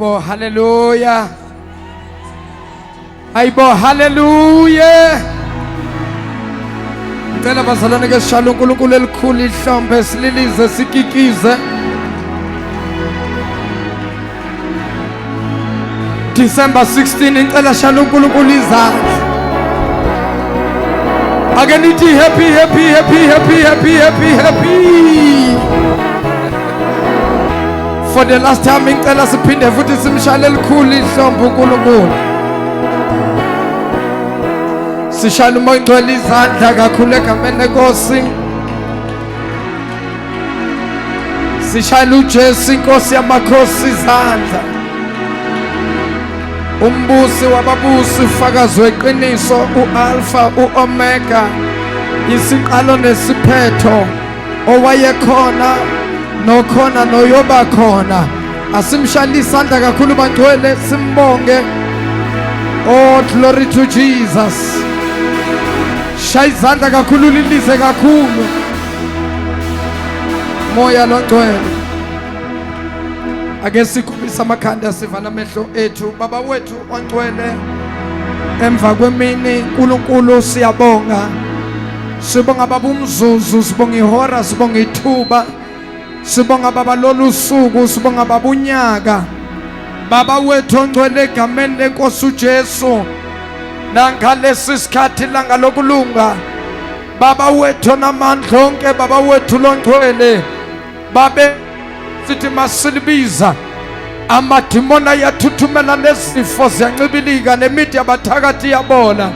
Aibo, hallelujah. Aibo, hallelujah. Ngicela bazalwane ke sishaya uNkulunkulu elikhulu ihlombe sililize sikikize. December 16 ngicela sishaya uNkulunkulu izandla. Ake nithi happy happy happy happy happy happy happy. For the last time ngicela siphinde futhi simshayele elikhulu ihlombe uNkulunkulu. Sishayela umoya ngcwele izandla kakhulu egameni leNkosi. Sishayela uJesu inkosi yamakhosi izandla. Umbusi wababusi ufakazi weqiniso uAlpha uOmega isiqalo nesiphetho owayekhona nokhona noyoba khona. Asimshayele isandla kakhulu bangcwele simbonge. Oh, glory to Jesus. Shaya izandla kakhulu lilize kakhulu. Moya longcwele. Ake sikhulisa amakhanda sivala amehlo ethu. Baba wethu ongcwele, emva kwemini uNkulunkulu siyabonga. Sibonga baba umzuzu, sibonga ihora, sibonga ithuba. Sibonga baba lolu suku, sibonga baba unyaka. Baba wethu ongcwele egameni leNkosi uJesu. Nangalesi sikhathi langa lokulunga. Baba wethu namandla onke, baba wethu longcwele. Babe sithi masilibiza amadimoni ayathuthumela nezifo ziyancibilika nemithi yabathakathi yabona.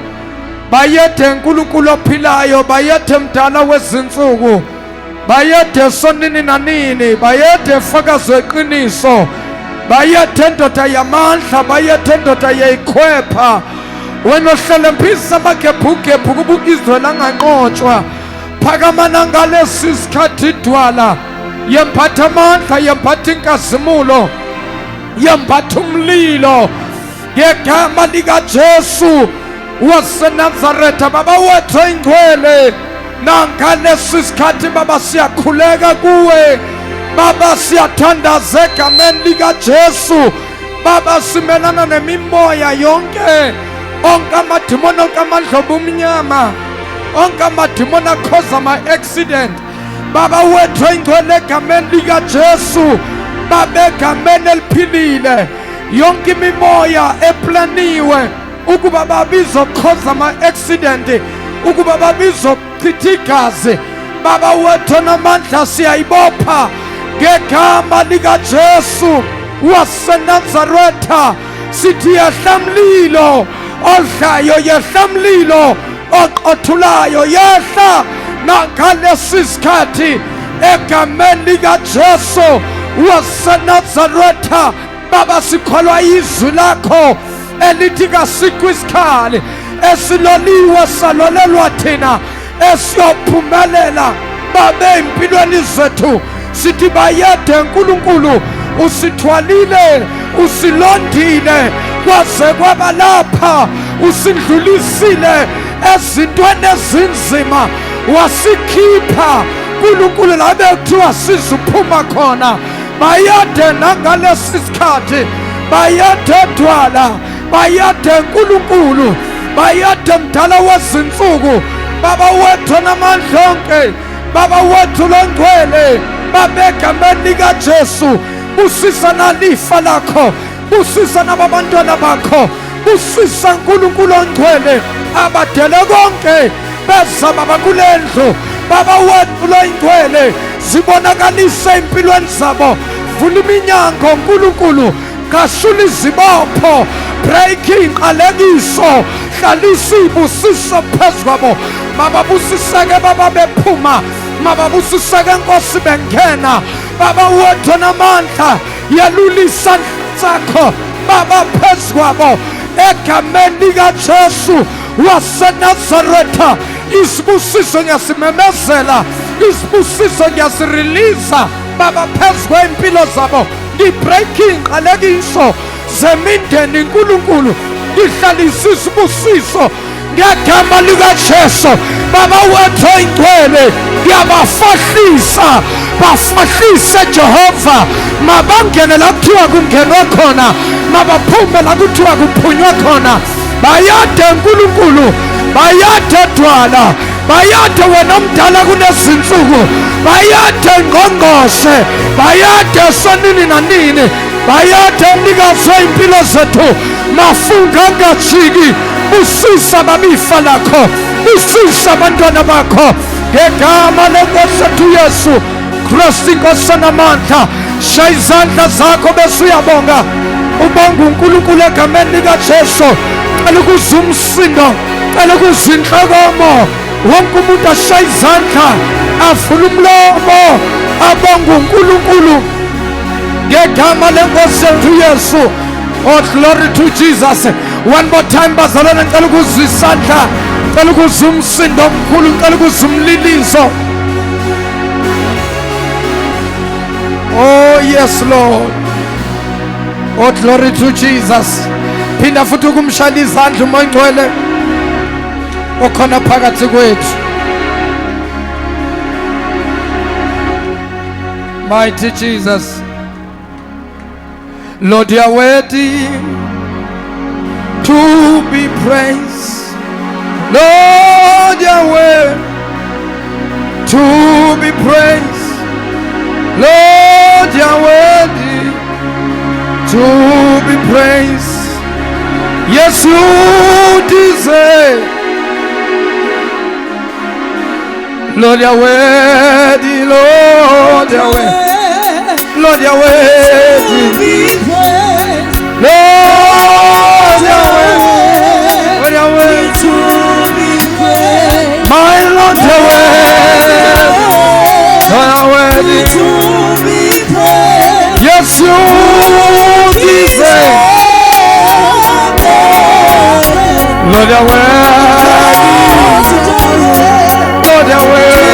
Bayethe uNkulunkulu ophilayo, bayethe mdala wezinsuku, bayethe sonini nanini, bayethe fakazi weqiniso, bayethe ndoda yamandla, bayethe ndoda yeyikhwepha. Wena ohlala mphisa amagebhugebhu kubukizwe langanqotshwa. Phakamana ngalesi sikhathi idwala. Yempatha amandla, yempatha inkazimulo, yempatha umlilo ngegama likaJesu waseNazaretha. Baba wethu oyingcwele, nangalesi sikhathi baba siyakhuleka kuwe. Baba siyathandaza egameni likaJesu. Baba simelana nemimoya yonke, onke amadimoni, onke amandla obumnyama, onke amadimoni akhoza ama-accident. Baba wethu oyingcwele egameni likaJesu, baba egameni eliphilile, yonke imimoya eplaniwe ukuba babizokhoza ama-accident, ukuba babizochitha igazi, baba wethu namandla siyayibopha ngegama likaJesu waseNazaretha. Sithi yehla mlilo odlayo, yehla mlilo oqothulayo, yehla nangalesi sikhathi egameni likaJesu waseNazaretha. Baba sikholwa izwi lakho elithi kasikho isikhali esiloliwe salolelwa thina esiyophumelela babe empilweni zethu. Sithi bayede uNkulunkulu usithwalile, usilondile kwaze kwaba lapha, usindlulisile ezintweni ezinzima, wasikhipha uNkulunkulu la bekuthiwa sizuphuma khona. Bayade nangalesi sikhathi, bayade dwala, bayade uNkulunkulu, bayade mdala wezinsuku. Baba wethu namandla onke, baba wethu longcwele, baba egameni likaJesu busisa nalifa lakho, busisa nabantwana bakho, busisa uNkulunkulu ongcwele abadele konke beza baba kulendlu. Baba wethu longcwele, zibonakalise empilweni zabo, vula iminyango uNkulunkulu, gashula izibopho, breaking qalekiso, hlalisa ibusiso phezu kwabo. Mababusiseke baba bephuma, mababusiseke Nkosi bengena. Baba wethu namandla, yelulisa sakho baba phezu kwabo egameni likaJesu waseNazaretha. Isibusiso ngiyasimemezela, isibusiso ngiyasireleasa baba phezu kwempilo zabo. Ngibreaking qalekiso zemindeni uNkulunkulu, ngihlalisa isibusiso ngegama likaJesu baba wethu oyingcwele ngiyabafahlisa bafahlise Jehova mabangene la kuthiwa kungenwe khona mabaphume la kuthiwa kuphunywe khona bayade uNkulunkulu bayade dwala bayade wena omdala kunezinsuku bayade ngqongqoshe bayade sonini nanini bayade mnikazi wempilo zethu mafunga angajiki usisa babifa lakho usisa abantwana bakho ngegama lenkosi yethu Yesu Kristu inkosi namandla shaya izandla zakho bese uyabonga ubonga uNkulunkulu egameni likaJesu cela ukuzwa umsindo cela ukuzwa inhlokomo wonke umuntu ashaya izandla avule umlomo abonga uNkulunkulu ngegama lenkosi yethu Yesu. Oh, glory to Jesus. One more time bazalwane ngicela ukuzwa isandla ngicela ukuzwa umsindo omkhulu ngicela ukuzwa umliliso. Oh yes Lord. Oh glory to Jesus. Phinda futhi ukumshaya izandla umoya ngcwele okhona phakathi kwethu. Mighty Jesus. Lord, you are worthy to be praised. Lord, you are worthy to be praised. Lord, you are worthy to be praised. Yes, you deserve. Lord, you are worthy. Lord, you are worthy. Lord, you are worthy. Lord, you are worthy. Lord, you are worthy to be praised. My Lord, you are worthy. Lord, you are worthy to be praised. Yes, you deserve. Lord, you are worthy. Lord, you are worthy.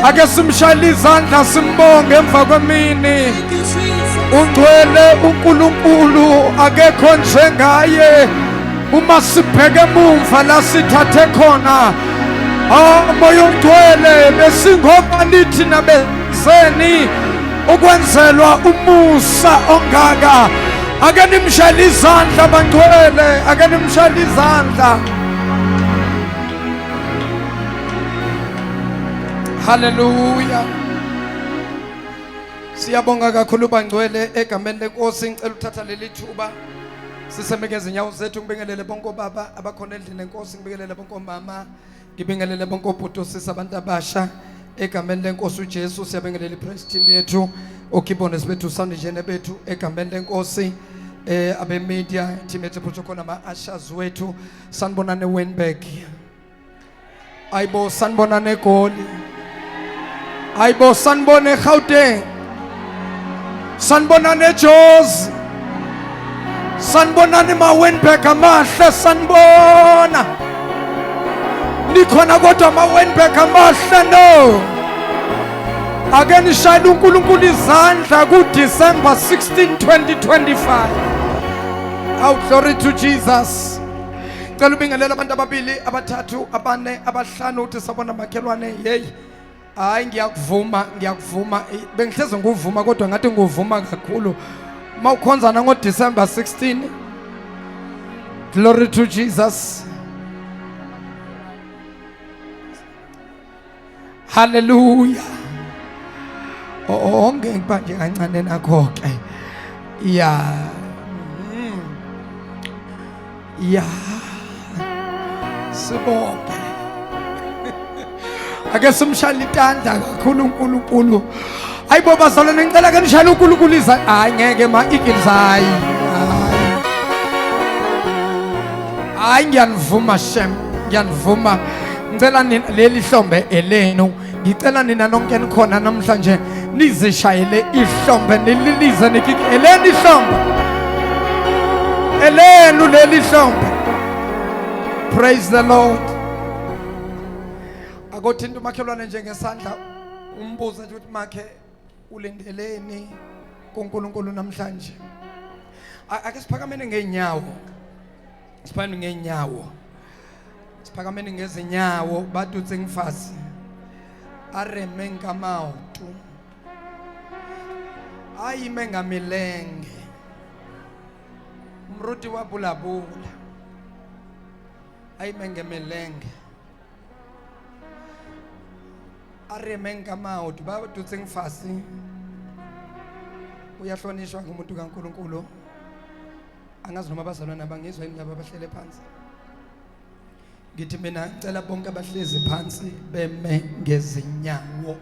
Ake simshayile izandla simbonge emva kwemini. Ungcwele uNkulunkulu akekho njengaye. Uma sibheke emuva la sithathe khona moya ongcwele besingobani thina bezeni ukwenzelwa umusa ongaka. Ake nimshayile izandla bangcwele, ake nimshayile izandla. Hallelujah. Siyabonga kakhulu bangcwele egameni lenkosi. Ngicela uthatha leli thuba sisemekeze inyawo zethu. Ngibingelele bonke obaba abakhona endlini lenkosi, ngibingelele bonke omama, ngibingelele bonke obhuti osisi abantu abasha egameni lenkosi uJesu. Siyabingelela ipraise team yethu, okhibone bethu sandijene bethu egameni lenkosi, abe media team yethu phutho khona ama ushers wethu. Sanibonane Wynberg, ayibo sanibonane Goli, ayibo sanibone Gauteng, sanibonane Jozi, sanibonane ma Wynberg amahle, sanibona nikhona kodwa ma Wynberg amahle no. Ake nishayile uNkulunkulu izandla ku December 16, 2025. Oh, glory to Jesus. Ngicela ubingelela abantu ababili abathathu abane abahlanu uthi sabona makhelwane. Hey, hayi ngiyakuvuma bengihleze nguvuma kodwa ngathi nguvuma kakhulu mawukhonzana ngo December 16. Glory to Jesus. Hallelujah. Onke ngibanje kancane nakho ke. Ya sibonke. Ake simshayile itandla kakhulu uNkulunkulu. Ayibo bazalwane ngicela ke nishayile uNkulunkulu izandla. Hayi ngeke ma Eagles hayi ngiyanivuma shem, ngiyanivuma. Ngicela nina leli hlombe elenu, ngicela nina nonke nikhona namhlanje nizishayele ihlombe nililize nikike eleni ihlombe, elenu leli hlombe. Praise the Lord. Akothinta umakhelwane njengesandla umbuzo nje ukuthi makhe ulindeleni kuNkulunkulu namhlanje. Ake siphakamene ngeenyawo, siphakamene ngeenyawo, siphakamene ngezinyawo. Badutse ngifasi areme ngamautu ayime ngamilenge, umruti wabulabula ayime ngemilenge areme ngamautu. Badutse ngifasi uyahlonishwa ngumuntu kaNkulunkulu. Angazi noma abazalwane abangizwa yini laba abahlele phansi. Ngithi mina ngicela bonke abahlezi phansi beme ngezinyawo.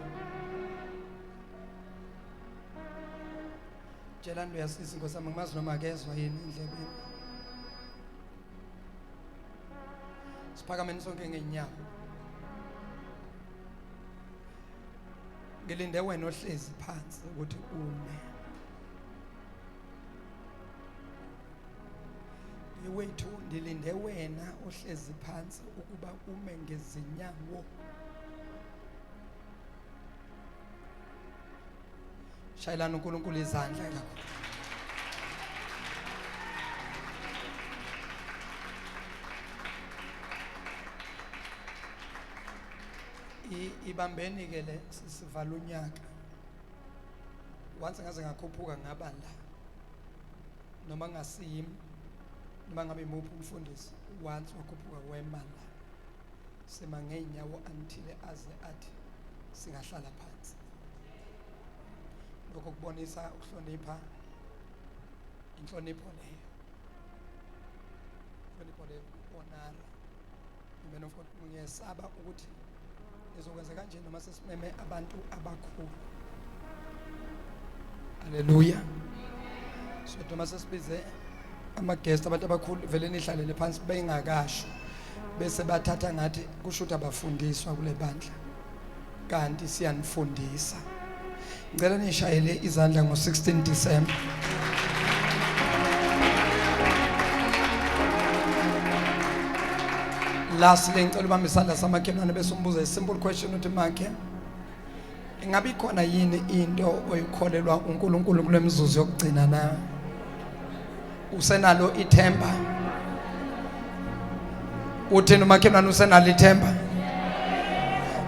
Tshela nto yasisi ngosami ngimazi noma akezwa yini endlebeni. Siphakameni sonke ngenyawo. Ngilinde wena ohlezi phansi ukuthi ume. Wethu ndilinde wena ohlezi phansi ukuba ume ngezinyawo. Shayelana uNkulunkulu izandla kakhulu. Ibambeni ke le sisivala unyaka. Once ngaze ngakhuphuka ngaba la noma ngasiyimi noma ngabe imuphi umfundisi once wakhuphuka wemala sema ngeenyawo until aze athi singahlala phansi. Lokho kubonisa ukuhlonipha, inhlonipho leyo, inhlonipho leyo, honor. Even of course ngiyesaba ukuthi izokwenza kanje noma sesimeme abantu abakhulu. Hallelujah. So noma sesibize ama-guest abantu abakhulu vele nihlalele phansi bengakasho bese bathatha ngathi kusho ukuthi abafundiswa kule bandla, kanti siyanifundisa. Ngicela nishayele izandla ngo-16 December. Lastly ngicela ubambe isandla samakhelwane bese umbuza i-simple question uthi makhe, ingabe ikhona yini into oyikholelwa uNkulunkulu kule mizuzu yokugcina na? Usenalo ithemba? Uthini umakhelwane, usenalo ithemba?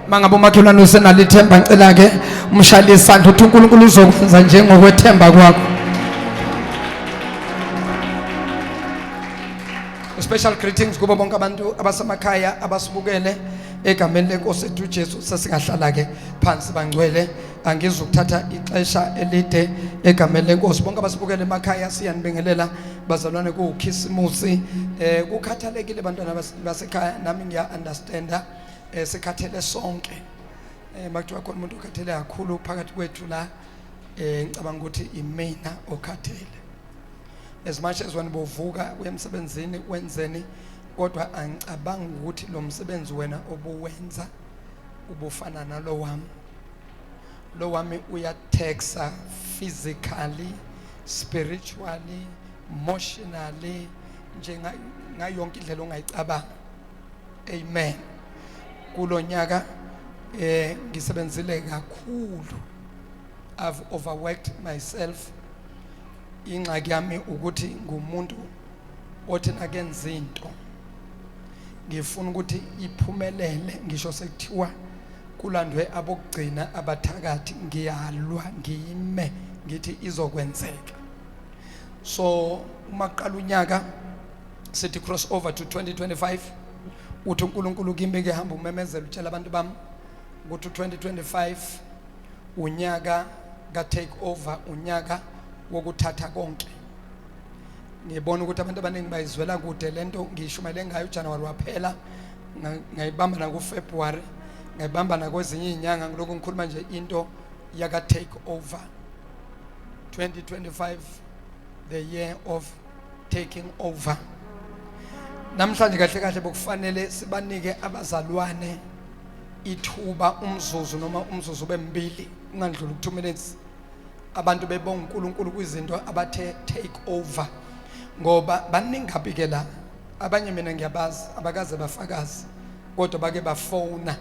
Mangabe umakhelwane usenalo ithemba ngicela ke umshayile isandla uthi uNkulunkulu uzokwenza njengokwethemba kwakho. Special greetings kubo bonke abantu abasemakhaya abasibukele egameni lenkosi ethu Jesu. Sesingahlala ke phansi bangcwele, angizukuthatha ixesha elide egameni lenkosi. Bonke abasibukele emakhaya siyanibingelela bazalwane kukhisimusi. Kukhathalekile bantwana basekhaya, nami ngiya understanda sikhathele sonke. Makuthiwa khona umuntu okhathele kakhulu phakathi kwethu la, ngicabanga ukuthi imina okhathele. As much as when bovuka uyemsebenzini wenzeni, kodwa angicabanga ukuthi lo msebenzi wena obuwenza ubufana nalo wami. Lo wami uyatexa physically, spiritually, emotionally, njenga ngayonke indlela ongayicabanga. Amen. Kulo nyaka ngisebenzile kakhulu. I've overworked myself. Ingxaki yami ukuthi ngumuntu othi nakenza into ngifuna ukuthi iphumelele, ngisho sekuthiwa kulandwe abokugcina abathakathi, ngiyalwa ngime ngithi izokwenzeka. So uma qala unyaka sithi cross over to 2025, uthi uNkulunkulu kimi ke hamba umemezela utshela abantu bami ukuthi 2025 unyaka ka take over, unyaka wokuthatha konke. Ngibona ukuthi abantu abaningi bayizwela kude lento ngishumayele ngayo uJanuary waphela, ngayibamba na kuFebruary, ngayibamba na kwezinye inyanga, ngilokhu ngikhuluma nje into yaka take over. 2025 the year of taking over. Namhlanje kahle kahle bokufanele sibanike abazalwane ithuba umzuzu noma umzuzu bembili ungandluli 2 minutes, abantu bebonga uNkulunkulu kwizinto abathe take over, ngoba baningi ke la abanye mina ngiyabazi abakaze bafakazi kodwa bake bafona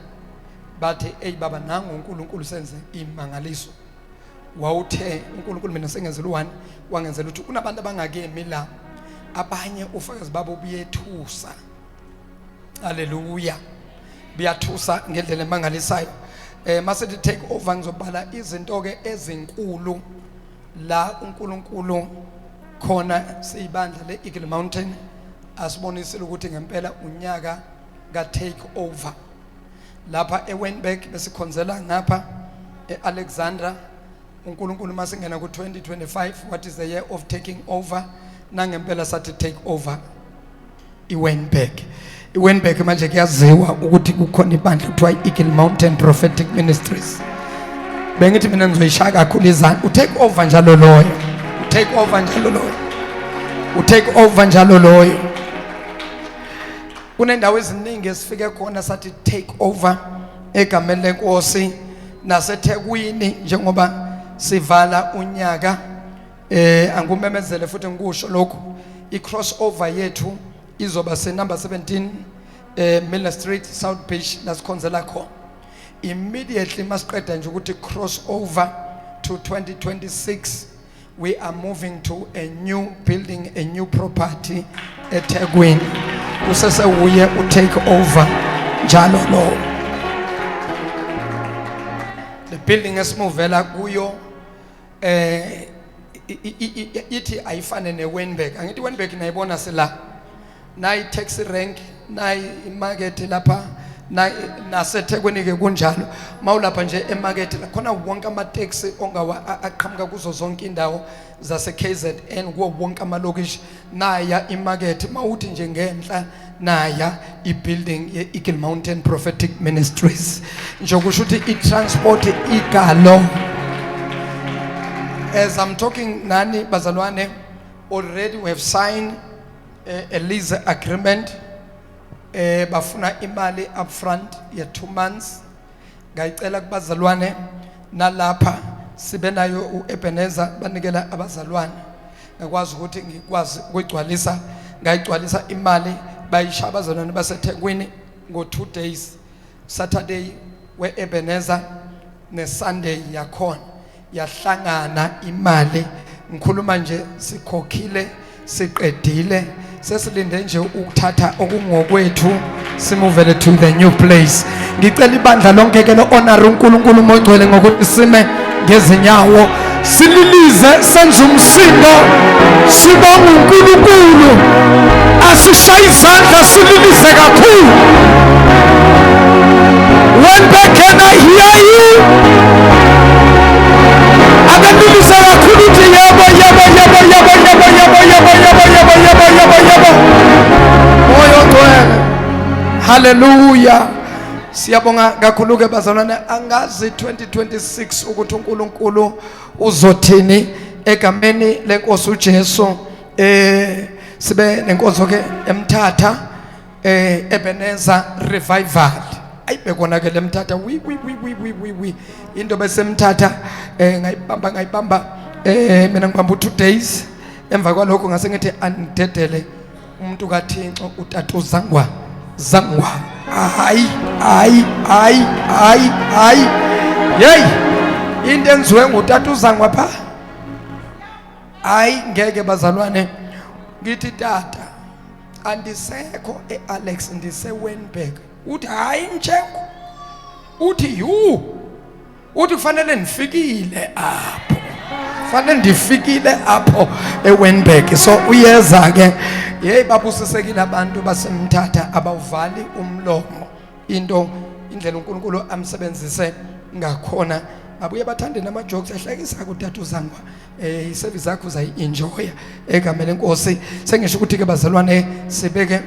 bathi hey baba nangu uNkulunkulu senze imangaliso. Wawuthe uNkulunkulu mina sengenzela u1 wangenzela ukuthi kunabantu abangakemi la, abanye ufakazi babo buyethusa. Haleluya, buyathusa ngendlela emangalisayo. Masithi take over ngizobala izinto ke ezinkulu la uNkulunkulu khona siyibandla le Eagle Mountain asibonisile ukuthi ngempela unyaka ka take over. Lapha eWynberg besikhonzela ngapha eAlexandra, uNkulunkulu masingena ku 2025 what is the year of taking over, nangempela sathi take over iWynberg. iWynberg manje kuyaziwa ukuthi kukhona ibandla kuthiwa Eagle Mountain Prophetic Ministries. Bengithi mina ngizoyishaya kakhulu izandla, utake over njalo loyo, utake over njalo loyo, utake over njalo loyo. Kunendawo eziningi esifike khona sathi take over egameni lenkosi naseThekwini, njengoba sivala unyaka angumemezele futhi ngikusho lokho i-crossover yethu izoba number 17 Miller Street South Beach lasikhonzela khona. Immediately masiqeda nje ukuthi cross over to 2026 we are moving to a new building, a new property eThekwini. Usese uye take over njalo lo. The building esimuvela kuyo ithi ayifane neWynberg. Angithi iWynberg nayibona sila, nayi taxi rank, nayi imarket lapha, naseThekwini ke kunjalo. Mawulapha nje emarket khona wonke ama taxi ongawa aqhamuka kuzo zonke indawo zase KZN, kuwo wonke amalokishi naya imarket. Mawuthi nje ngenhla naya ibuilding ye Eagle Mountain Prophetic Ministries, njokusho ukuthi i-transport igalo. As I'm talking nani bazalwane, already we have signed a lease agreement. Bafuna imali upfront ya 2 months. Ngayicela kubazalwane nalapha sibe nayo uEbenezer banikela abazalwane, ngakwazi ukuthi ngikwazi ukugcwalisa, ngayigcwalisa imali bayisha abazalwane baseThekwini ngo 2 days, Saturday weEbenezer neSunday yakhona yahlangana imali. Ngikhuluma nje sikhokhile siqedile, sesilinde nje ukuthatha okungokwethu simuvele to the new place. Ngicela ibandla lonke ke lo honor uNkulunkulu mogcwele ngokuthi sime ngezinyawo sililize senze umsindo sibonga uNkulunkulu sishaye izandla sililise kakhulu. Windberg, can I hear you? Akalilise kakhulu uthi yebo yebo yebo yebo yebo yebo yebo yebo yebo yebo yebo yebo. Moyo ngcwele. Hallelujah. Siyabonga kakhulu ke bazalwane, angazi 2026 ukuthi uNkulunkulu uzothini egameni lenkosi uJesu. Sibe nenkonzo ke eMthatha Ebenezer Revival. Ayibe kona ke leMthatha wi into beseMthatha ngayibamba mina ngibamba 2 days. Emva kwalokho ngase ngithi andidedele umuntu kaThixo uTata Zangwa. Hayi hey into enziwe nguTata Zangwa pha. Hayi ngeke bazalwane, ngithi tata andisekho eAlex ndiseWynberg. Uthi hayi Mchenko, uthi yu, uthi kufanele ndifikile apho, kufanele ndifikile apho eWynberg. So uyeza ke, hey babusisekile abantu baseMthatha abawuvali umlomo into indlela uNkulunkulu amsebenzise ngakhona. Abuye bathande nama jokes ehlekisa kuTata Zangwa. Iservice yakho uzayi-enjoya egameni lenkosi. Sengisho ukuthi ke bazalwane sibeke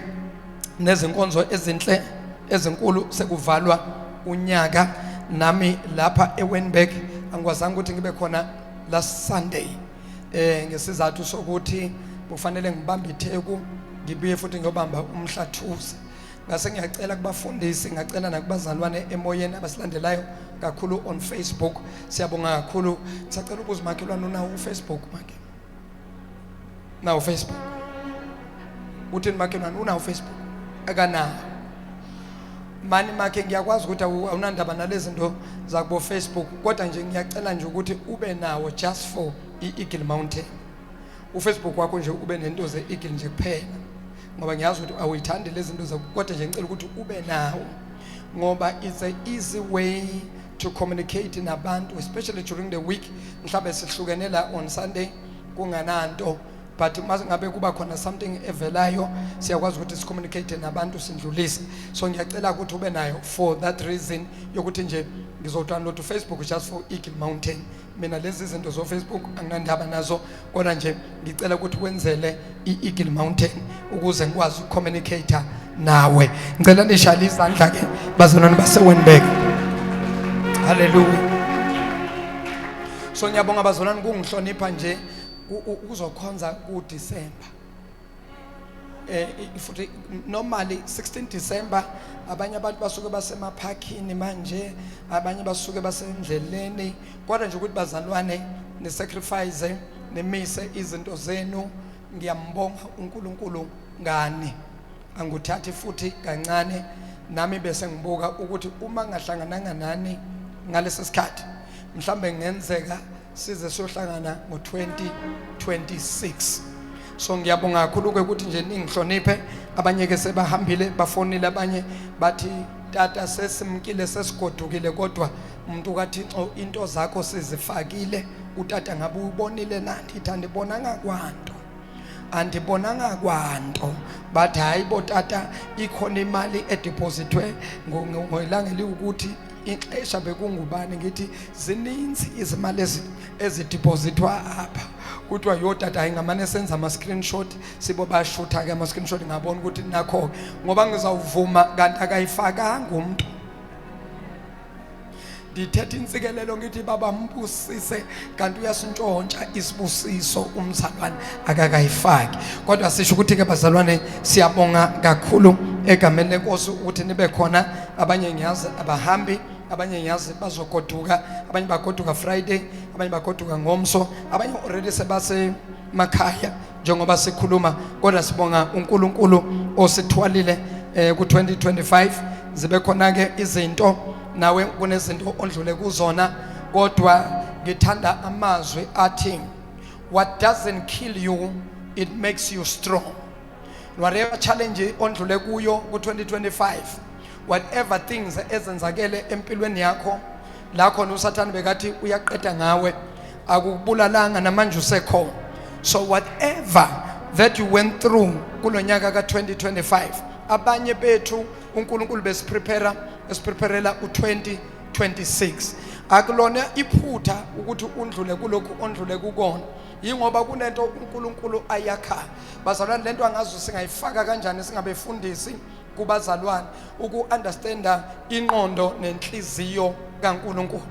nezinkonzo ezinhle ezinkulu sekuvalwa unyaka. Nami lapha eWynberg angikwazanga ukuthi ngibe khona last Sunday ngesizathu sokuthi kufanele ngibambe itheku ngibuye futhi ngiyobamba umhlathuze. Ngase ngiyacela kubafundisi, ngacela nakubazalwane emoyeni abasilandelayo kakhulu on Facebook. Siyabonga kakhulu. Ngisacela ukuze makhelwane unawo uFacebook make. Nawo Facebook. Uthini makhelwane unawo Facebook? Akanawo. Mani make ngiyakwazi ukuthi awunandaba nalezi zinto zakubo Facebook, kodwa nje ngiyacela nje ukuthi ube nawo just for iEagle Mountain. uFacebook wakho nje ube nento ze-Eagle nje kuphela, ngoba ngiyazi ukuthi awuyithandi lezi zinto zakho, kodwa nje ngicela ukuthi ube nawo, ngoba it's a easy way to communicate nabantu, especially during the week. Mhlawumbe sihlukene la on Sunday kungananto, but mase ngabe kuba khona something evelayo siyakwazi ukuthi sicommunicate nabantu sindlulise. So ngiyacela ukuthi ube nayo for that reason yokuthi nje ngizodownload uFacebook just for Eagle Mountain. Mina lezi zinto zo Facebook anginandaba nazo, kodwa nje ngicela ukuthi wenzele iEagle Mountain ukuze ngikwazi ukucommunicate nawe. Ngicela nishale izandla ke bazalwane baseWynberg. Hallelujah. So ngiyabonga bazalwane kungihlonipha nje uzokhonza ku December. Futhi normally 16 December abanye abantu basuke basemaphakini manje, abanye basuke basendleleni, kodwa nje ukuthi bazalwane ne sacrifice nemise izinto zenu. Ngiyambonga uNkulunkulu ngani anguthathi futhi kancane, nami bese ngibuka ukuthi uma ngahlangananga nani ngalesi sikhathi mhlambe ngenzeka size sohlangana ngo-2026. So ngiyabonga kakhulu ukuthi nje ningihloniphe. Abanye ke sebahambile bafonile, abanye bathi tata sesimkile sesigodukile, kodwa umuntu kaThixo into zakho sizifakile. Utata ngabe ubonile nani? Ithandibonanga kwanto, andibonanga kwanto, but hayi bo tata ikhona imali edepositwe ngoilanga liwukuthi ixesha bekungubani. Ngithi zininzi izimali ezidepositwa apha, kuthiwa yo tata hayi ngamane senza ama-screenshot, sibo bashutha ke ama-screenshot ngabona ukuthi nakho ngoba ngizawuvuma kanti akayifakanga umuntu. Ndithetha insikelelo ngithi baba mbusise kanti uyasintshontsha isibusiso umzalwane akakayifaki. Kodwa sisho ukuthi ke bazalwane siyabonga kakhulu egameni lenkosi ukuthi nibe khona. Abanye ngiyazi abahambi, abanye ngiyazi bazogoduka, abanye bagoduka Friday, abanye bagoduka ngomso, abanye already sebase makhaya njengoba sikhuluma. Kodwa sibonga uNkulunkulu osithwalile ku-2025 zibe khona ke izinto, nawe kunezinto ondlule kuzona, kodwa ngithanda amazwi athi what doesn't kill you it makes you strong. Whatever challenge ondlule kuyo ku-2025, whatever things ezenzakele empilweni yakho la khona uSathane bekathi uyaqeda ngawe, akukubulalanga namanje usekhona. So whatever that you went through kulonyaka ka 2025. Abanye bethu uNkulunkulu besipreparela u2026. Akulona iphutha ukuthi undlule kulokhu ondlule kukona. Yingoba kunento uNkulunkulu ayakha. Bazalwane lento angazi singayifaka kanjani singabefundisi kubazalwane uku-understanda ingqondo nenhliziyo kaNkulunkulu.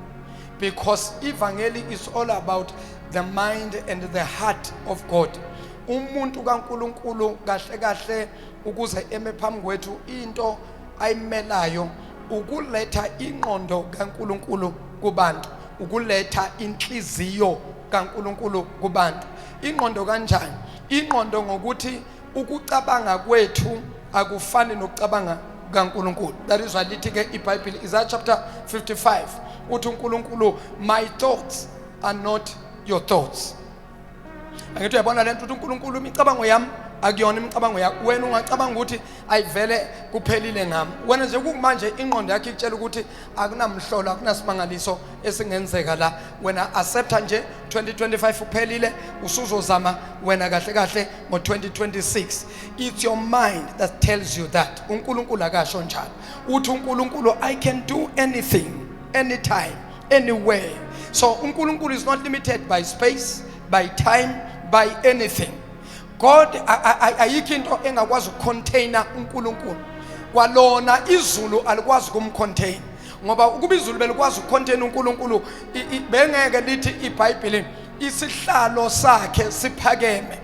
Because evangeli is all about the mind and the heart of God. Umuntu kaNkulunkulu kahle kahle ukuze eme phambi kwethu into ayimelayo ukuletha ingqondo kaNkulunkulu kubantu, ukuletha inhliziyo kaNkulunkulu kubantu. Ingqondo kanjani? Ingqondo ngokuthi ukucabanga kwethu akufani nokucabanga kaNkulunkulu. That is why lithi ke iBhayibheli Isaiah chapter 55 uthi uNkulunkulu, my thoughts are not your thoughts. Angithi uyabona lento uthi uNkulunkulu imicabango yami akuyona imicabango yakho. Wena ungacabanga ukuthi ayivele kuphelile ngami. Wena nje kumanje ingqondo yakho ikutshela ukuthi akunamhlolo akunasimangaliso esingenzeka la. Wena accepta nje 2025 uphelile usuzozama wena kahle kahle ngo 2026. It's your mind that tells you that. uNkulunkulu akasho njalo. Uthi uNkulunkulu, I can do anything, anytime, anywhere. So uNkulunkulu is not limited by space, by time, by anything. God ayikho into engakwazi ukucontainer uNkulunkulu. Kwalona izulu alikwazi ukumcontain. Ngoba ukuba izulu belikwazi ukucontain uNkulunkulu bengeke lithi iBhayibheli isihlalo sakhe siphakeme.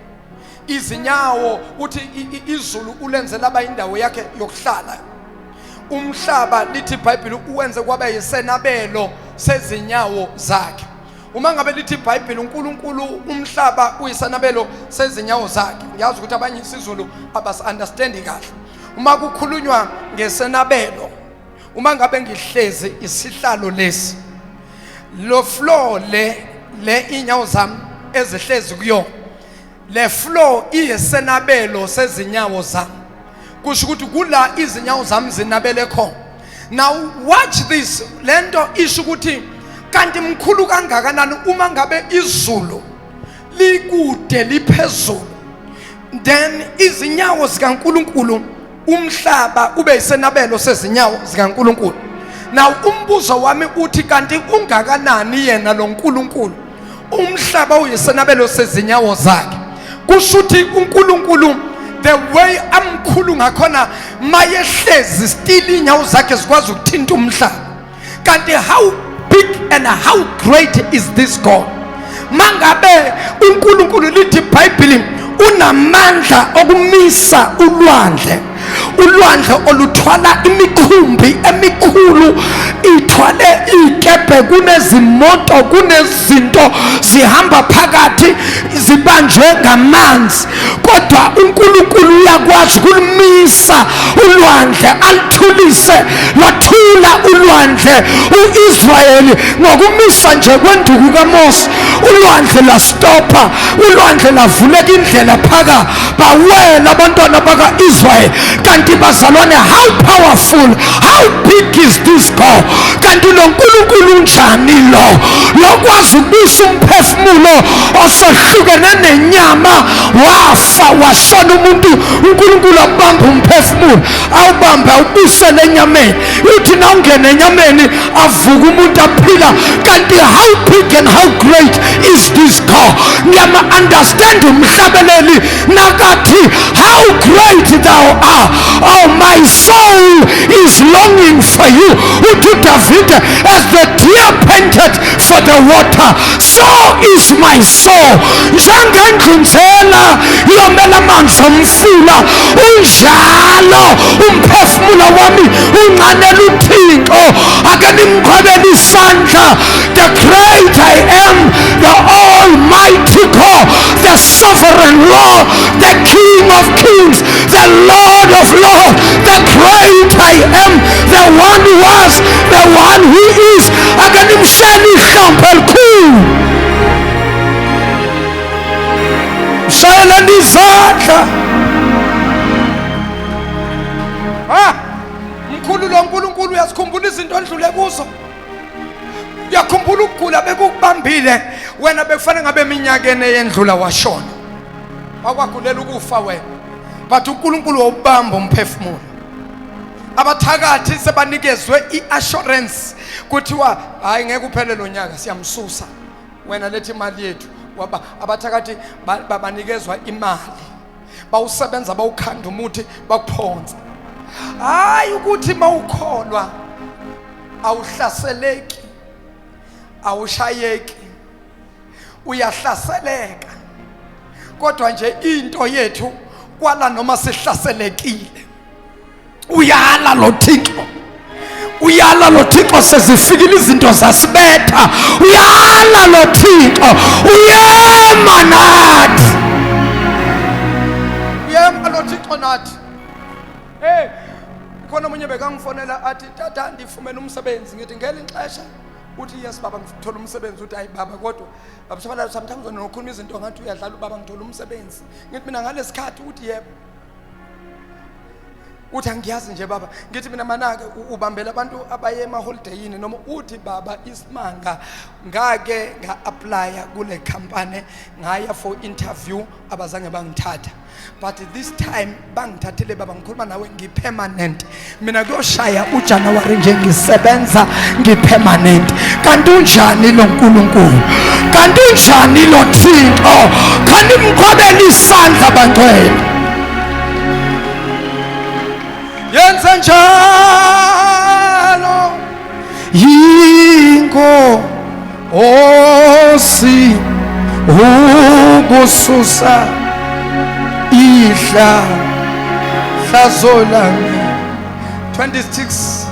Izinyawo uthi izulu ulenzela aba indawo yakhe yokuhlala. Umhlaba lithi iBhayibheli uwenze kwaba yisenabelo sezinyawo zakhe. Uma ngabe lithi iBhayibheli uNkulunkulu umhlaba uyisanabelo sezinyawo zakhe. Ngiyazi ukuthi abanye isizulu abasi-understandi kahle. Uma kukhulunywa ngesenabelo, uma ngabe ngihlezi isihlalo lesi, lo floor le inyawo zami ezihlezi kuyo, le floor iyisenabelo sezinyawo zami. Kusho ukuthi kula izinyawo zami zinabele khona. Now watch this. Lento isho ukuthi kanti mkhulu kangakanani uma ngabe izulu likude liphezulu, then izinyawo zikaNkulunkulu umhlaba ube yisenabelo sezinyawo zikaNkulunkulu. Now umbuzo wami uthi kanti ungakanani yena lo nkulunkulu umhlaba uyisenabelo sezinyawo zakhe? Kusho ukuthi uNkulunkulu the way amkhulu ngakhona mayehlezi still inyawo zakhe zikwazi ukuthinta umhlaba. Kanti how big and how great is this God? Mangabe uNkulunkulu lithi iBhayibheli unamandla okumisa ulwandle, ulwandle oluthwala imikhumbi emikhulu, ithwale ikephe, kunezimoto, kunezinto zihamba phakathi zibanjwe ngamanzi. Kodwa uNkulunkulu uyakwazi ukulumisa ulwandle, alithulise, lwathula ulwandle. uIsrayeli ngokumisa nje kwenduku kaMose ulwandle lastopha, ulwandle lavuleka indlela phaka, bawela abantwana baka-Israyeli. Kanti bazalwane, how powerful, how big is this God? Kanti lo nkulunkulu njani lo, lokwazi ukubisa umphefumulo osohlukene nenyama, wafa washona umuntu, uNkulunkulu abamba umphefumulo, awubambe awubisele enyameni, uthi na ungene enyameni avuka umuntu aphila. Kanti how big and how great is this God? Ngiyama understand umhlabeleli nakathi how great thou art. Oh, my soul is longing for you. Uthi David, as the deer panted for the water, so is my soul. Njengendlunzela yomela amanzi omfula, unjalo umphefumulo wami unqanela uThixo. Ake nimqhubele isandla. The great I am, the almighty God, the sovereign Lord, the King of kings, the Lord of lords, the great I am, the one who was, the one who is. Ake nimshayele ihlombe elikhulu, mshayeleni izandla. Mkhulu lo nkulunkulu, uyasikhumbula izinto ondlule kuzo? Uyakhumbula ukugula bekukubambile wena bekufanele ngabe eminyakeni eyendlula washona? akwagulela ukufa wena, but uNkulunkulu wobamba umphefumulo. Abathakathi sebanikezwe iassurance kuthiwa hayi ngeke uphele lo nyaka siyamsusa wena lethi imali yethu. Waba abathakathi babanikezwa imali, bawusebenza bawukhanda umuthi bakuphonsa. Hayi ukuthi mawukholwa awuhlaseleki, awushayeki, uyahlaseleka. Kodwa nje into yethu kwala noma sihlaselekile, uyala lo Thixo, uyala lo Thixo sezifikile izinto zasibetha, uyala lo Thixo, uyema nathi, uyema lo Thixo nathi. Hey, khona umunye bekangifonela athi tata ndifumene umsebenzi. Ngithi ngeli ixesha, uthi yes baba ngithola umsebenzi. Uthi hayi baba kodwa babushabala sometimes unokhuluma izinto ngathi uyadlala ubaba ngithola umsebenzi. Ngithi mina ngalesikhathi, uthi yebo. Uthi angiyazi nje baba. Ngithi mina manake ubambela abantu abaye emaholidayini noma. Uthi baba isimanga ngake nga-applya kule company, ngaya for interview abazange bangithatha, but this time bangithathile baba. Ngikhuluma nawe ngipermanent, mina kuyoshaya uJanuwari nje ngisebenza ngipermanent. Kanti unjani lo nkulunkulu, kanti unjani lo Thixo, kanti mkhobela isandla bangcwele. Yenza njalo yinkosi ukususa ihlazo lami. 26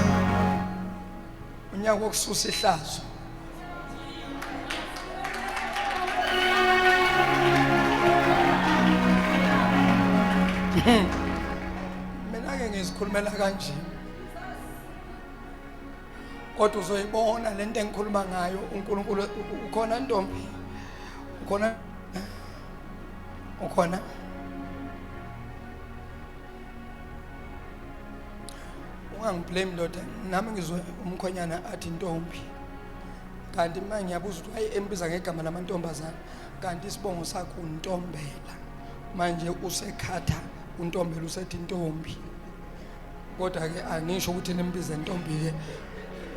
unyaka wokususa ihlazo. Ngizikhulumela kanje, kodwa uzoyibona lento engikhuluma ngayo. uNkulunkulu ukhona ntombi, ukhona ungangiblame ndoda, nami ngizwe umkhonyana athi ntombi, kanti manje ngiyabuza ukuthi hayi embiza ngegama lamantombazana, kanti isibongo sakho uNtombela. Manje usekhatha uNtombela usethi ntombi, kodwa ke angisho ukuthi nimbize ntombi ke,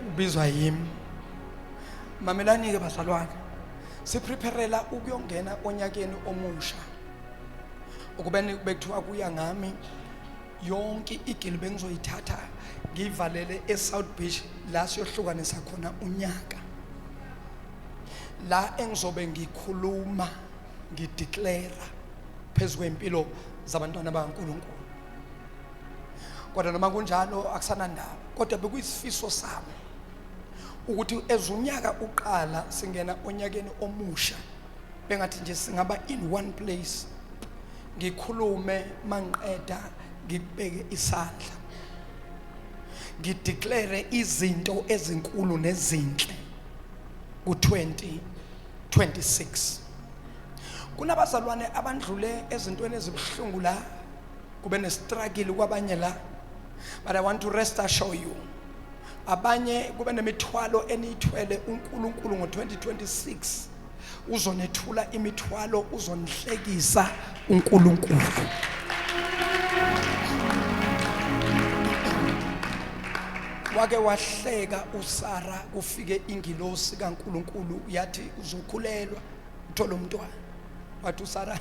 ubizwa yimi. Mamelani ke bazalwane, sipreparela ukuyongena onyakeni omusha. Ukubeni bekuthiwa kuya ngami yonke igili bengizoyithatha ngivalele eSouth Beach, la siyohlukanisa khona unyaka, la engizobe ngikhuluma ngideclare phezulu kwempilo zabantwana bakaNkulunkulu. Kodwa noma kunjalo akusanandaba, kodwa bekuyisifiso sami ukuthi ezunyaka uqala singena onyakeni omusha, bengathi nje singaba in one place, ngikhulume manqeda ngibeke isandla, ngideclare izinto ezinkulu nezinhle ku-2026. Kunabazalwane abandlule ezintweni ezibuhlungu la, kube nestruggle kwabanye la, but I want to rest assure you, abanye kube nemithwalo eniyithwele uNkulunkulu ngo-2026 uzonethula imithwalo, uzonihlekisa uNkulunkulu. Wake wahleka uSara, kufike ingilosi kaNkulunkulu yathi uzokhulelwa uthola umntwana. Wathi uSara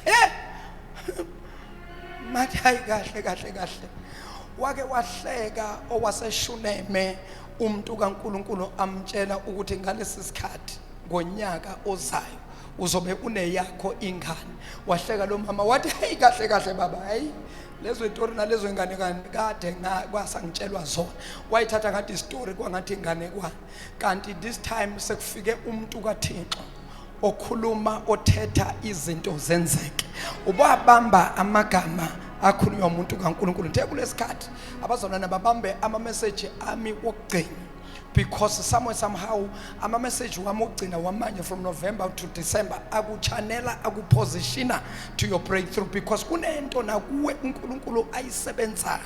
mathi hayi kahle. Wake wahleka owaseshuneme umuntu kaNkulunkulu amtshela ukuthi ngalesi sikhathi ngonyaka ozayo uzobe uneyakho ingane. Wahleka lo mama wathi hey kahle baba, hayi lezo itori nalezo ingane kade kwasangitshelwa zona, wayithatha ngathi istory kwangathi ingane kwani. Kanti this time sekufike umuntu kaThixo okhuluma, othetha izinto zenzeke. Ubabamba amagama akhulunywa umuntu kaNkulunkulu. Nje kulesikhathi abazalwana babambe ama message ami wokugcina, because somehow ama message wami wokugcina wamanje from November to December akuchanela, akupositiona to your breakthrough, because kunento nakuwe uNkulunkulu ayisebenzayo.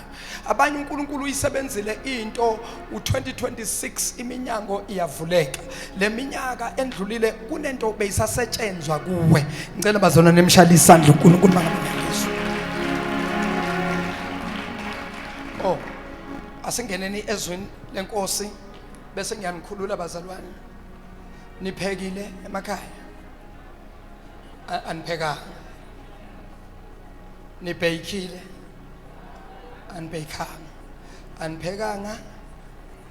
Abanye uNkulunkulu uyisebenzile into u2026 iminyango iyavuleka. Le minyaka endlulile kunento beyisasetshenzwa kuwe. Ngicela bazalwane nimshaya isandla uNkulunkulu mangabona. asingeneni ezweni lenkosi bese ngiyanikhulula bazalwane. Niphekile emakhaya? Aniphekanga? Nibhekile? Anibhekanga? Aniphekanga?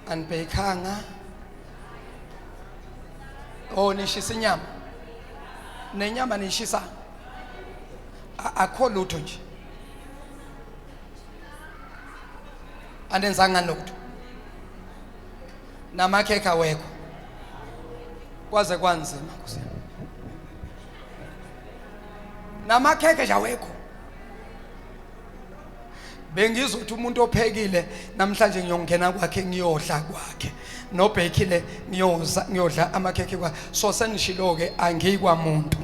Anibhekanga? Oh, nishisa inyama? Nenyama nishisa? Akho lutho nje. Anenzanga lutho. Namakhekhe awekho. Kwaze kwanzima Nkosi. Namakhekhe nje awekho. Bengizothi umuntu ophekile namhlanje ngiyongena kwakhe ngiyodla kwakhe. Nobhekile ngiyodla amakhekhe kwa. So senishilo ke angikwamuntu.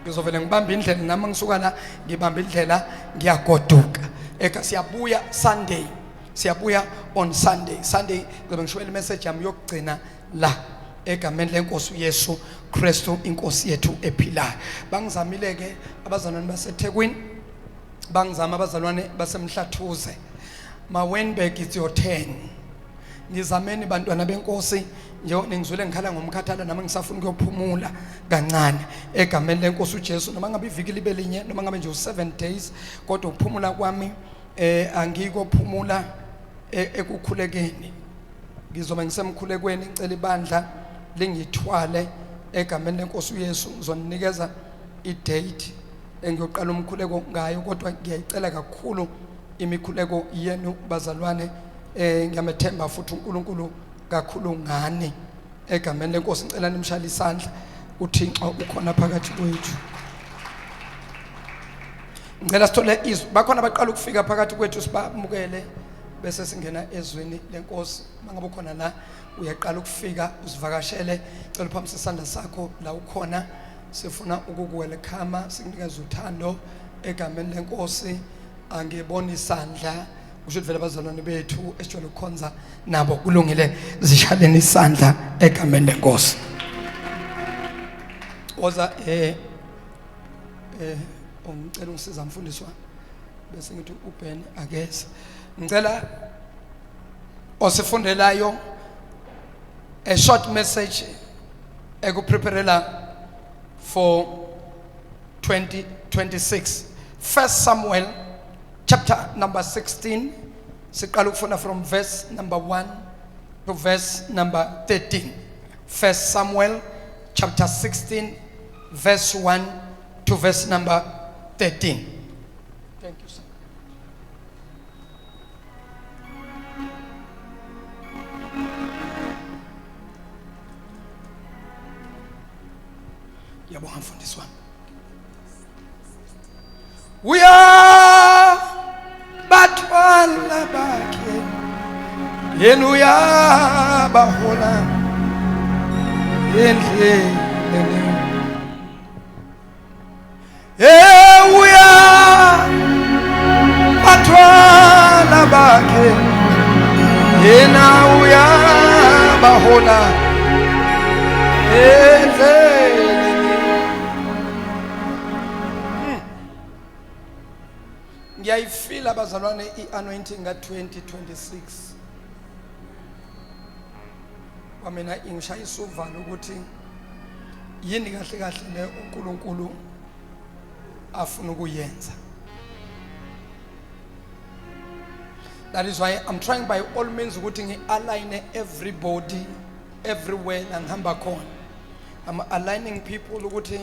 Ngizovela ngibamba indlela nami ngisuka la ngibamba indlela ngiyagoduka. Eka siyabuya Sunday. Siyabuya on Sunday. Sunday ngizobe ngishwele message yami yokugcina la egameni lenkosi uYesu Kristu inkosi yethu ephilayo. Bangizamile ke abazalwane baseThekwini, bangizama abazalwane baseMhlathuze. Mawenberg it's your turn. Ngizameni bantwana benkosi nje ningizwele ngikhala ngomkhathala nami ngisafuna ukuyophumula kancane egameni lenkosi uJesu. Noma ngabe iviki libe linye noma ngabe nje u7 days kodwa ukuphumula kwami angikophumula ekukhulekeni. Ngizobe ngisemkhulekweni ngicela ibandla lingithwale egameni lenkosi uYesu. Ngizoninikeza idate engiyoqala umkhuleko ngayo kodwa ngiyayicela kakhulu imikhuleko yenu bazalwane. Ngiyamethemba futhi uNkulunkulu kakhulu ngani egameni lenkosi. Ngicela nimshayile isandla uThixo ukhona phakathi kwethu. Ngicela sithole izwi. Bakhona abaqala ukufika phakathi kwethu sibamukele bese singena ezweni lenkosi. Mangabe khona la uyaqala ukufika usivakashele, cela uphamise isandla sakho la ukhona. Sifuna ukukuwelcome, sikunikeza uthando egameni lenkosi. Angibona isandla kusho vele abazalwane bethu esijwayele ukukhonza nabo kulungile zishaleni isandla egameni lenkosi. Oza ngicela ungisiza mfundisi wami bese ngithi uBen akeze. Ngicela osifundelayo a short message ekupreparela for 2026. 1 Samuel chapter number 16. Siqala ukufunda from verse number 1 to verse number 13. 1 Samuel chapter 16 verse 1 to verse number 13. Thank you, sir. Yabonga mfundisi wami. We are batwala bakhe yenu yabahola endleleni. We are batwala bakhe yena uyabahola endleleni. Ngiyayifila abazalwane ianointing ka2026 kwamina ingishayisa uvalo ukuthi yini kahle kahle le uNkulunkulu afuna ukuyenza. That is why I'm trying by all means ukuthi ngi-align everybody everywhere la ngihamba khona. I'm aligning people ukuthi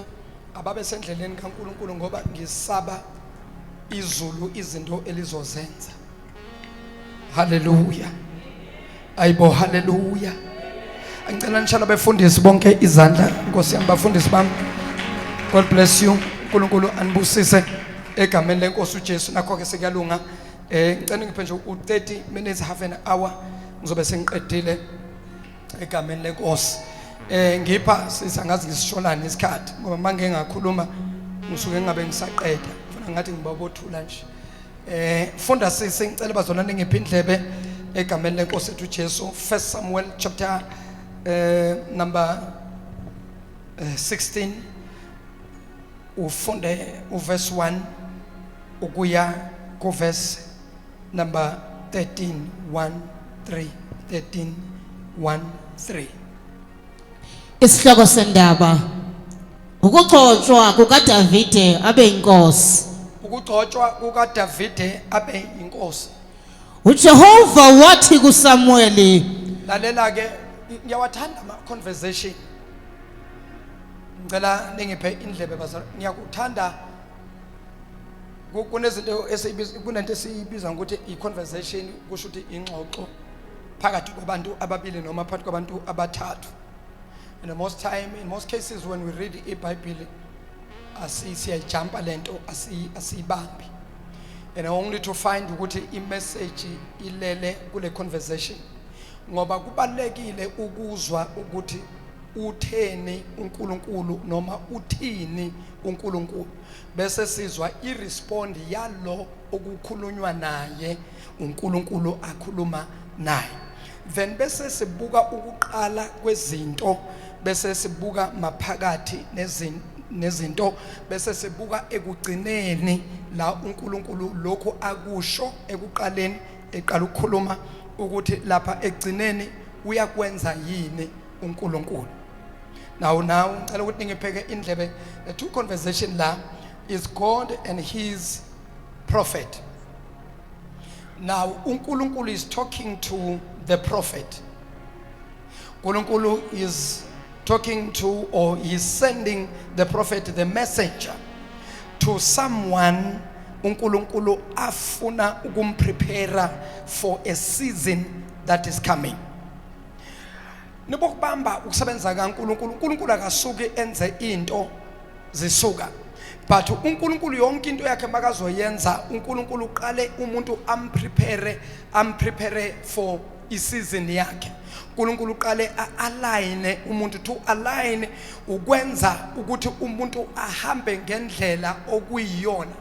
ababe sendleleni kaNkulunkulu ngoba ngisaba izulu izinto elizozenza. Hallelujah. Ayibo hallelujah. Angicela nishala befundisi bonke izandla. Nkosi yami bafundisi bami. God bless you. uNkulunkulu anibusise egameni lenkosi uJesu. Nakho ke sekuyalunga. Ngicela ngiphe nje u30 minutes half an hour ngizobe sengiqedile egameni lenkosi. Ngipha sisangazi ngisisholana isikhathi ngoba manje ngakhuluma ngisuke ngabe ngisaqeda. Ufuna ngathi ngibabothula nje. Funda sisi ngicela bazolana ngiphi indlebe egameni lenkosi ethu uJesu. 1 Samuel chapter number 16 ufunde uverse 1 ukuya ku verse number 13:1-3. 13:1-3. Isihloko sendaba ukugcotshwa kukaDavide abe inkosi. Ukugcotshwa kukaDavide abe inkosi. uJehova wathi kuSamuel, lalela ke ngiyawathanda ama conversation. Ngicela ningiphe indlebe bazali. Ngiyakuthanda kunezinto kunento esiyibiza ukuthi i-conversation, kusho ukuthi ingxoxo phakathi kwabantu ababili noma phakathi kwabantu abathathu. And most time, in most cases when we read iBhayibheli siyayijumpa lento asiyibambi. And only to find ukuthi i-message ilele kule conversation. Ngoba kubalekile ukuzwa ukuthi utheni uNkulunkulu noma uthini uNkulunkulu bese sizwa irespond yalo okukhulunywa naye uNkulunkulu akhuluma naye. Then bese sibuka ukuqala kwezinto, bese sibuka maphakathi nezinto, bese sibuka ekugcineni la uNkulunkulu lokho akusho ekuqaleni eqala ukukhuluma ukuthi lapha ekugcineni uyakwenza yini uNkulunkulu. Now ngicela ukuthi ningipheke indlebe. The two conversation la is God and his prophet. Now uNkulunkulu is talking to the prophet. uNkulunkulu is talking to, or he's sending the prophet, the messenger, to someone uNkulunkulu afuna ukumprepare for a season that is coming. Nibokubamba ukusebenza kaNkulunkulu. uNkulunkulu akasuke enze into zisuka, but uNkulunkulu yonke into yakhe makazoyenza uNkulunkulu uqale umuntu amprepare for isizini yakhe. uNkulunkulu uqale align umuntu. To align ukwenza ukuthi umuntu ahambe ngendlela okuyiyona.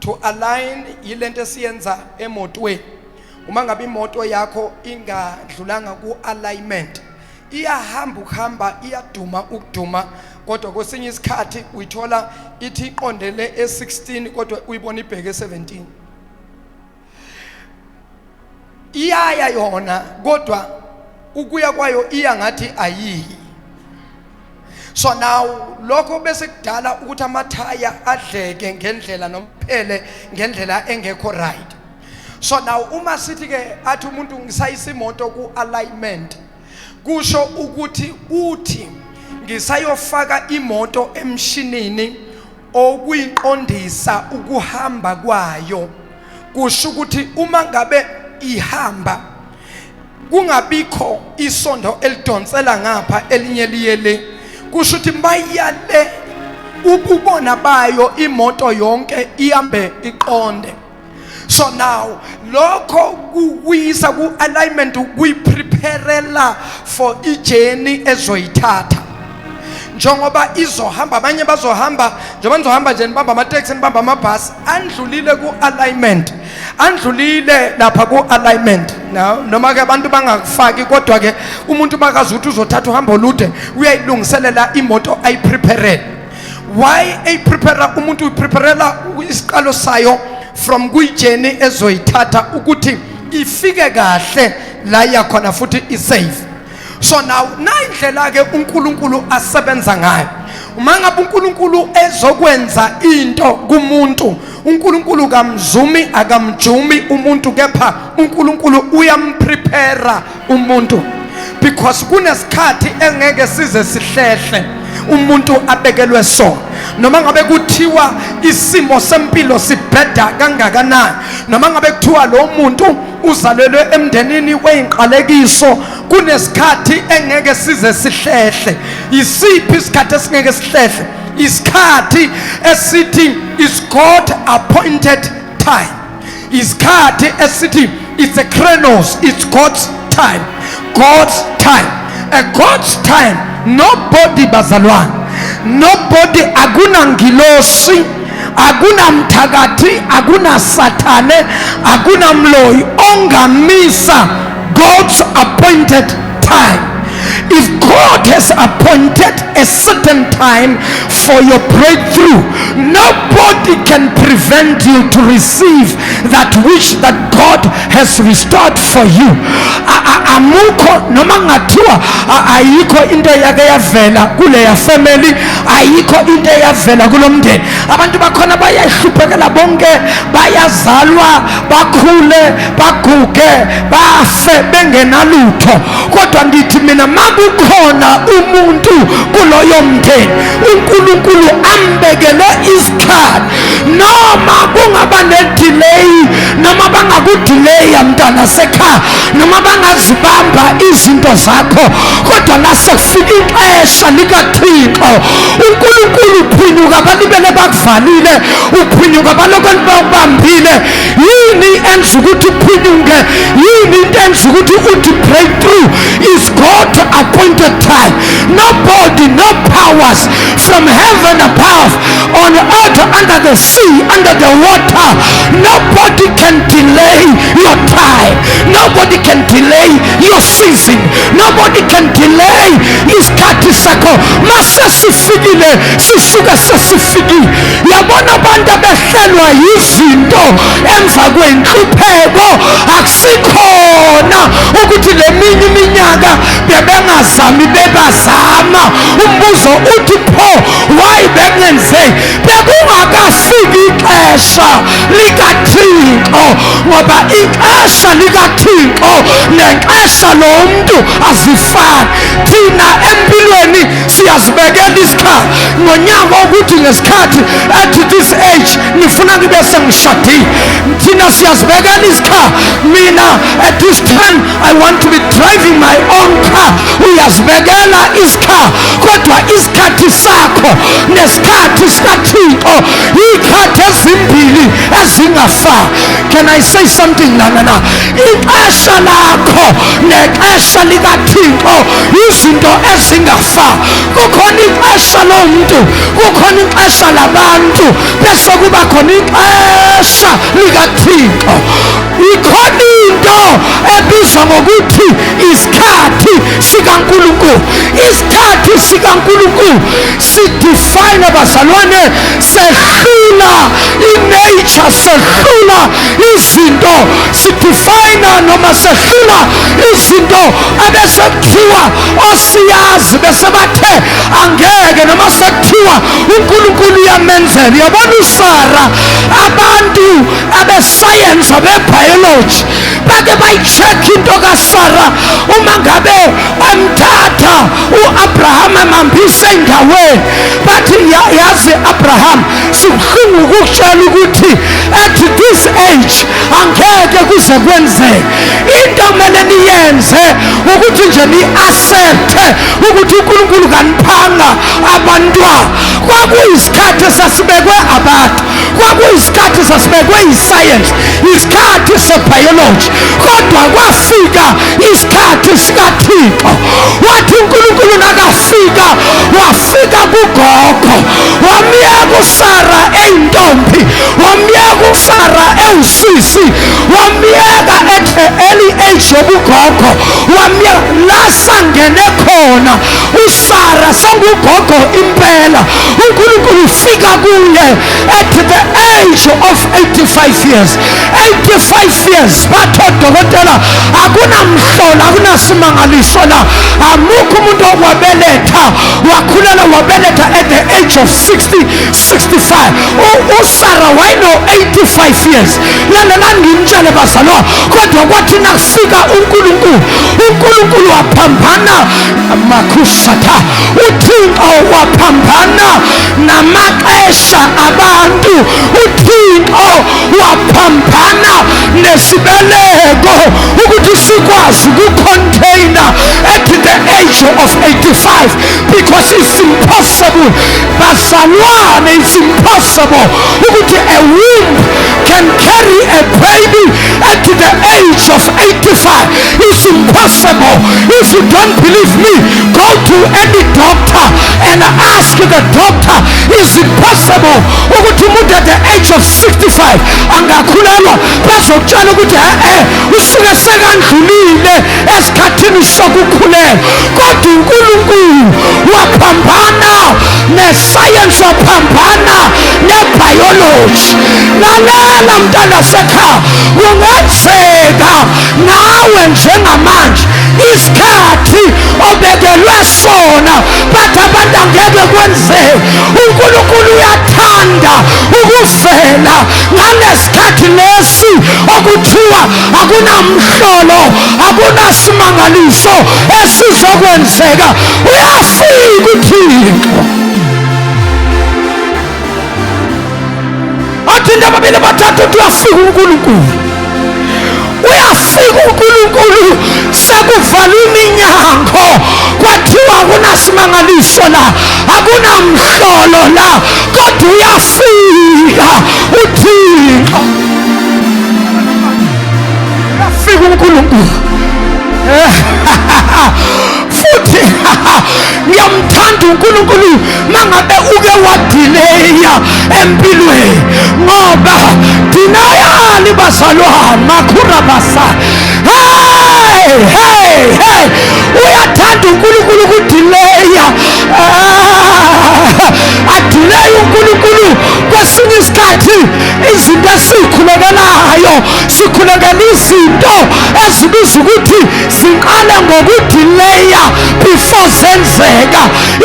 To align yilento esiyenza emotweni. Uma ngabe imoto yakho ingadlulanga ku alignment, iyahamba ukuhamba, iyaduma ukuduma, kodwa kwesinye isikhathi uyithola ithi iqondele e16 kodwa uyibona ibheke e17. Iyaya yona kodwa ukuya kwayo iya ngathi ayiyi. So now lokho bese kudala ukuthi amathaya adleke ngendlela nomphele ngendlela engekho right. So now uma sithi ke athi umuntu ngisayisa imoto ku alignment, kusho ukuthi uthi ngisayofaka imoto emshinini okuyiqondisa ukuhamba kwayo. Kusho ukuthi uma ngabe ihamba kungabikho isondo elidonsela ngapha elinye liyele, kusho ukuthi mayiyale ububona bayo imoto yonke ihambe iqonde. So now lokho kuyisa ku alignment, kuyipreparela for ijourney ezoyithatha. Njengoba izohamba, abanye bazohamba njengoba nizohamba nje nibamba ama-taxi nibamba amabhasi, andlulile ku alignment, andlulile lapha ku alignment. Noma ke abantu bangakufaki, kodwa ke umuntu bakazi ukuthi uzothatha uhambo olude uyayilungiselela imoto ayiprepare. Why ayiprepare? Umuntu uyipreparela isiqalo sayo from kuyijeni ezoyithatha ukuthi ifike kahle la yakhona futhi isafe. So now indlela ke uNkulunkulu asebenza ngayo. Uma ngabe uNkulunkulu ezokwenza into kumuntu, uNkulunkulu kamzumi akamjumi umuntu, kepha uNkulunkulu uyamprepare umuntu, because kunesikhathi engeke size sihlehle umuntu abekelwe sona. Noma ngabe kuthiwa isimo sempilo sibheda kangakanani, noma ngabe kuthiwa lo muntu uzalelwe emndenini weinqalekiso, kunesikhathi engeke size sihlehle. Isiphi isikhathi esingeke sihlehle? Isikhathi esithi is God appointed time. Isikhathi esithi it's a chronos, it's God's time. God's time. A God's time. Nobody bazalwane, nobody, akuna ngilosi, akuna mthakathi, akuna sathane, akuna mloyi ongamisa God's appointed time. If God has appointed a certain time for your breakthrough, nobody can prevent you to receive that which that God has restored for you. Amukho noma ngathiwa ayikho into yake yavela kule ya family, ayikho into yavela kulomndeni. Abantu bakhona bayahluphekela bonke, bayazalwa bakhule baguge bafe bengenalutho, kodwa ndithi mina makukhona umuntu kuloyo mndeni uNkulunkulu ambekele isikhathi, noma kungaba ne-delay, noma bangakudelay mntana sekhaya, noma bangazibamba izinto zakho, kodwa lasekufika ixesha likaThixo uNkulunkulu uphinyuka balibele bakuvalile, uphinyuka baloko libambile. Yini enza ukuthi uphinyuke? Yini into enza ukuthi uthi breakthrough is God appointed time. Nobody, no powers from heaven above, on earth, under the sea, under the water, nobody can delay your time. Nobody can delay your season. Nobody can delay isikhathi sakho. Masesifikile sisuka sesifikile. Yabona abantu abehlelwa yizinto emva kwenhlupheko, akusikhona ukuthi leminye iminyaka bebengazami bebazama. Umbuzo uthi pho why bengenzeki? Bekungakafiki ixesha likaThixo, ngoba ixesha likaThixo nexesha lomuntu azifani. Thina empilweni siyazibekela isikhathi ngonyaka ukuthi ngesikhathi at this age ngifuna ngibe sengishadile. Thina siyazibekela isikhathi, mina at this time I want to be driving my own car. Uyazibekela isikhathi, kodwa isikhathi sakho nesikhathi sikaThixo ikhathi ezimbili ezingafani. Can I say something lana? Ixesha lakho nexesha likaThixo izinto ezingafani. Kukhona ixesha lomuntu, kukhona ixesha labantu, bese kuba khona ixesha likaThixo. Ikhona into ebizwa ngokuthi isikhathi sikaNkulunkulu. Isikhathi sikaNkulunkulu sidefine abazalwane, sehlula inature, sehlula izinto, sidefine noma sehlula izinto abesekuthiwa osiyazi bese bathe angeke, noma sekuthiwa uNkulunkulu uyamenzela. Yabona uSara, abantu abesayensi abebiology bake bayi-check into kaSara uma ngabe amthatha u-Abraham amhambise endaweni, bathi yazi Abraham, sibuhlungu ukukutshela ukuthi at this age angeke kuze kwenzeke. Into kumele niyenze ukuthi nje ni-accepte ukuthi uNkulunkulu kaniphanga abantwana. Kwakuyisikhathi esasibekwe abantu, kwakuyisikhathi esasibekwe yisayensi, isikhathi sebiology, kodwa kwafika isikhathi sikaThixo. Wathi uNkulunkulu nakafika, wafika kugogo, wamyeka uSara eyintombi, wamyeka uSara ewusisi, wamyeka at the early age yobugogo, wamyeka la sangene khona uSara sangugogo impela. uNkulunkulu ufika kuye at the age of 85 years. 85 years batho dokotela akunamhlola, akunasimangaliso la. Amukho umuntu owabeletha wakhulela wabeletha at the age of 60, 65. uSara wayeno 85 years. Lalela ngimtshele bazalwa, kodwa kwathi nakufika uNkulunkulu waphambana makhushatha. uThixo waphambana namaxesha abantu, uThixo waphambana nesibeleko ukuthi sikwazi ukucontaina at the age of 85, because it's impossible bazalwane, it's impossible ukuthi a womb can carry a baby at the age of 85. It's impossible. If you don't believe me, go to any doctor and ask the doctor, is it possible ukuthi umuntu at the age of 65 angakhulelwa? Bazokutshela ukuthi usuke sekandlulile esikhathini sokukhulelwa, kodwa uNkulunkulu waphambana nescience, waphambana nebiology. Lalela mntana sekhaya, kungenzeka nawe njengamanje isikhathi obekelwe sona bathi abantu angeke kwenzeke. uNkulunkulu uyathanda ukuvela ngalesikhathi lesi okuthiwa akunamhlolo, akunasimangaliso esizokwenzeka. Uyafika uThixo. Athi indaba ababili bathathu uyafika uNkulunkulu. Uyafika uNkulunkulu, sekuvala iminyango kwathiwa akunasimangaliso la, akunamhlolo la, kodwa uyafika uThixo. Uyafika uNkulunkulu. Futhi ngiyamthanda uNkulunkulu mangabe uke wadileya empilweni, ngoba dinayali bazalwane makhura basa. Hey, uyathanda uNkulunkulu ukudileya. Adileya uNkulunkulu kwesinye isikhathi izinto esikhulekelayo, sikhulekela izinto ezibizwa ukuthi siqale ngokudileya before zenzeka.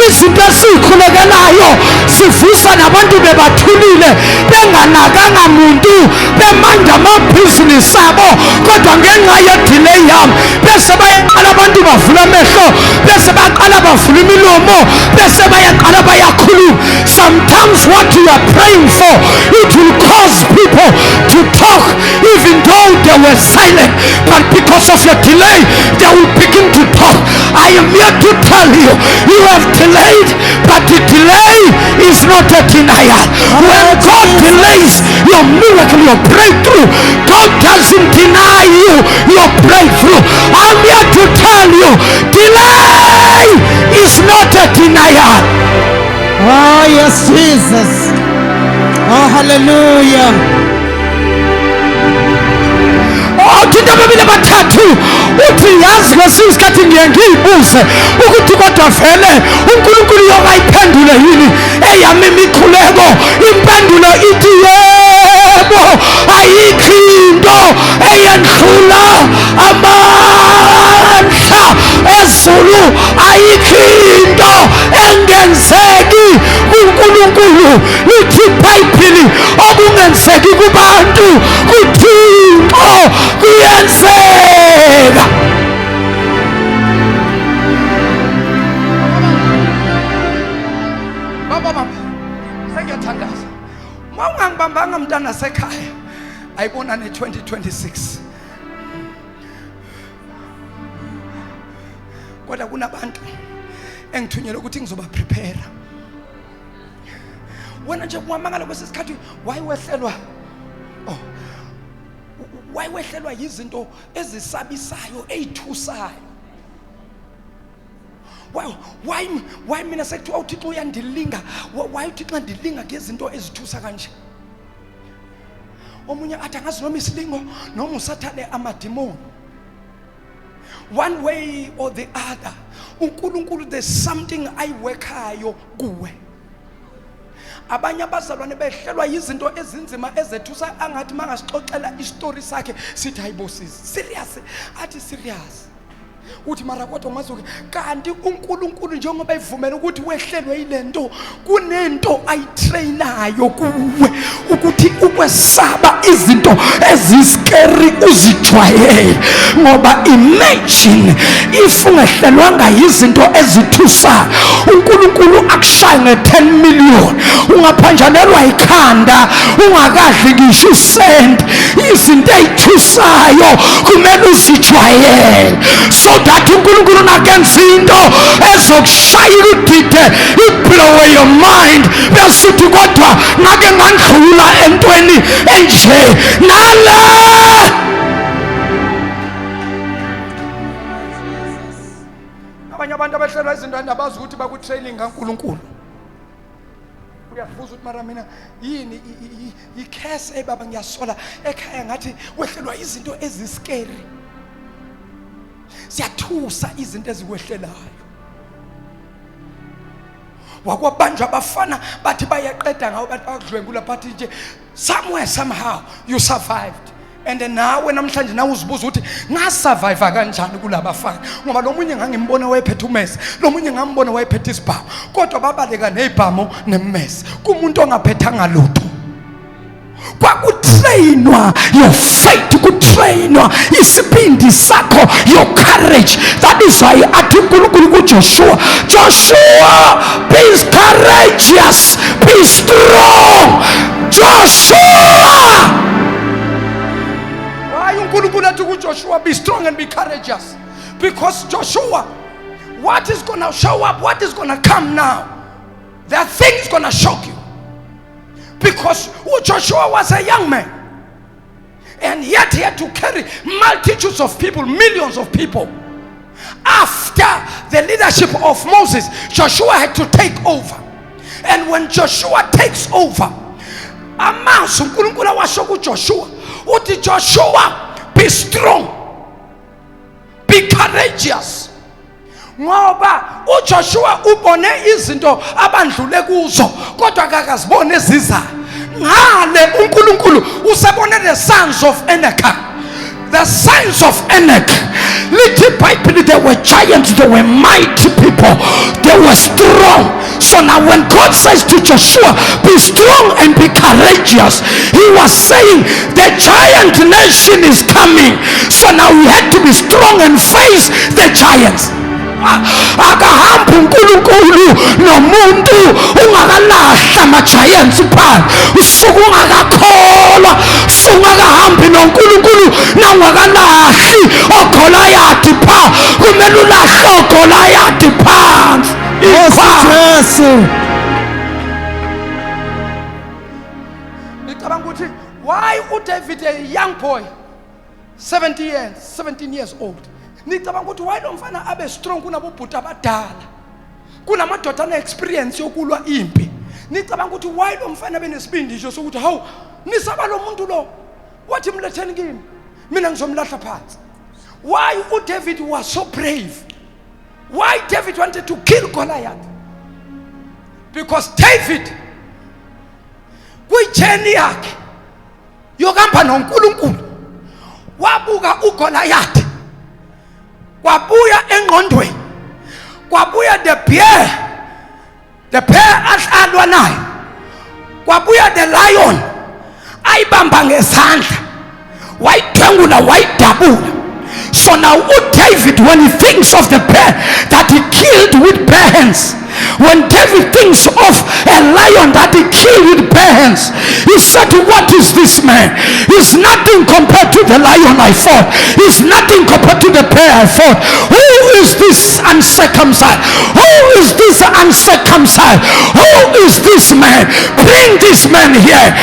Izinto esikhulekelayo sivusa nabantu bebathulile, benganakanga muntu, bemanda amabhizinisi abo, kodwa ngenxa yedelay yami bese bayaqala abantu bavula amehlo, bese baqala bavula imilomo, bese bayaqala bayakhuluma. Sometimes what you are praying for, it will cause people to talk even though they were silent, but because of your delay they will begin to talk. I am here to tell you, you have delayed, but the delay is not a denial. When God delays your miracle, your breakthrough, God doesn't deny you your breakthrough. I'm here to tell you, delay is not a denial. Oh yes, Jesus. Oh hallelujah. Indaba ababili bathathu uthi yazi kwesinye isikhathi ngiye ngiyibuze ukuthi kodwa vele uNkulunkulu yokayiphendule yini eyami imikhuleko. Impendulo ithi yebo, ayikho into eyendlula amandla ezulu, ayikho into engenzeki kuNkulunkulu. Lithi iBhayibheli okungenzeki kubantu kuThixo kuyenzeka. Baba, sengiyathandaza. Mawungangibambanga mntana sekhaya, ayibona ne-2026. Kodwa kunabantu engithunyelwe ukuthi ngizoba prepare. Wena nje ungamangala kwesisikhathi wayewehlelwa. Wayewehlelwa yizinto ezisabisayo, ezithusayo. Why mina sekuthiwa uThixo uyandilinga? Why uThixo andilinga ngezinto ezithusa kanje? Omunye athi angazi noma isilingo noma usathane amadimoni. One way or the other, uNkulunkulu there's something ayiwekayo kuwe. Abanye abazalwane behlelwa yizinto ezinzima ezethusa, angathi mangasixoxela istory sakhe sithi hayibosisi. Serious, athi serious. Uthi mara kodwa ungazuke kanti uNkulunkulu njengoba ivumela ukuthi wehlelwe yilento, kunento ayitrainayo kuwe ukuthi ukwesaba izinto eziscary uzijwayele. Ngoba imagine if ungehlelwanga yizinto ezithusayo, uNkulunkulu akushaye nge-10 million, ungaphanjanelwa ikhanda, ungakadli ngisho isenti. Izinto ezithusayo kumele uzijwayele, so that uNkulunkulu nakenza into ezokushaya udide, iblow your mind, bese uthi kodwa ngake ngandlula entweni enje nale. Abanye abantu abahlelwa izinto andabazi ukuthi bakutraining kaNkulunkulu. Uyafuza ukuthi mara mina yini ikhese baba, ngiyasola ekhaya ngathi wehlelwa izinto eziscary. Siyathusa izinto ezikwehlelayo. Wakwabanjwa abafana bathi bayaqeda ngawo bathi bakudlwengula bathi nje somewhere somehow you survived. And nawe namhlanje nawe uzibuza ukuthi ngasurvive kanjani kulabafana, ngoba lomunye ngangimbona wayephethe umesi, lomunye ngambona wayephethe isibhamu, kodwa babaleka nezibhamu nemmesi kumuntu ongaphethanga lutho. Kwakutrainwa your faith, kutrainwa isibindi sakho, your courage. That is why athi uNkulunkulu kuJoshua, Joshua, be courageous, be strong. Joshua, why uNkulunkulu athi kuJoshua, be strong and be courageous? Because Joshua, what is going to show up, what is going to come now, there are things going to shock you. Because Joshua was a young man, and yet he had to carry multitudes of people, millions of people. After the leadership of Moses, Joshua had to take over. And when Joshua takes over, Joshua, be strong, be courageous. Ngoba uJoshua ubone izinto abandlule kuzo kodwa akazibone ezizayo. Ngale uNkulunkulu usebone the sons of Anak. The sons of Anak, little Bible, they were giants, they were mighty people, they were strong. So now when God says to Joshua, be strong and be courageous, he was saying the giant nation is coming. So now we had to be strong and face the giants. Akahamba uNkulunkulu nomuntu ungakalahla ama-giants phansi, usuke ungakakholwa, sungakahambi noNkulunkulu nawungakalahli oGoliathi pha, kumele ulahle oGoliathi phansi. Yesu. Ngicabanga ukuthi why uDavid, a young boy, 17 years old, ngicabanga ukuthi why lo mfana abe strong kunabobhuti abadala, kunamadoda ane-experience yokulwa impi. Ngicabanga ukuthi why lo mfana benesibindi nje sokuthi hawu nisaba lo muntu lo wathi mletheni kimi mina ngizomlahla phansi. Why uDavid was so brave? Why David wanted to kill Goliath? Because David kuyijeni yakhe yokuhamba noNkulunkulu wabuka uGoliath, kwabuya engqondweni, kwabuya the bear alwa nayo, kwabuya the lion ayibamba ngezandla, wayidwengula wayidabula. So now David, when he thinks of the bear that he killed with bare hands, when David thinks of a lion that he killed with bare hands, he said, what is this man? He's nothing compared to the lion I fought. He's nothing compared to the bear I fought. Who is this uncircumcised? Who is this uncircumcised? Who is this man? Bring this man here.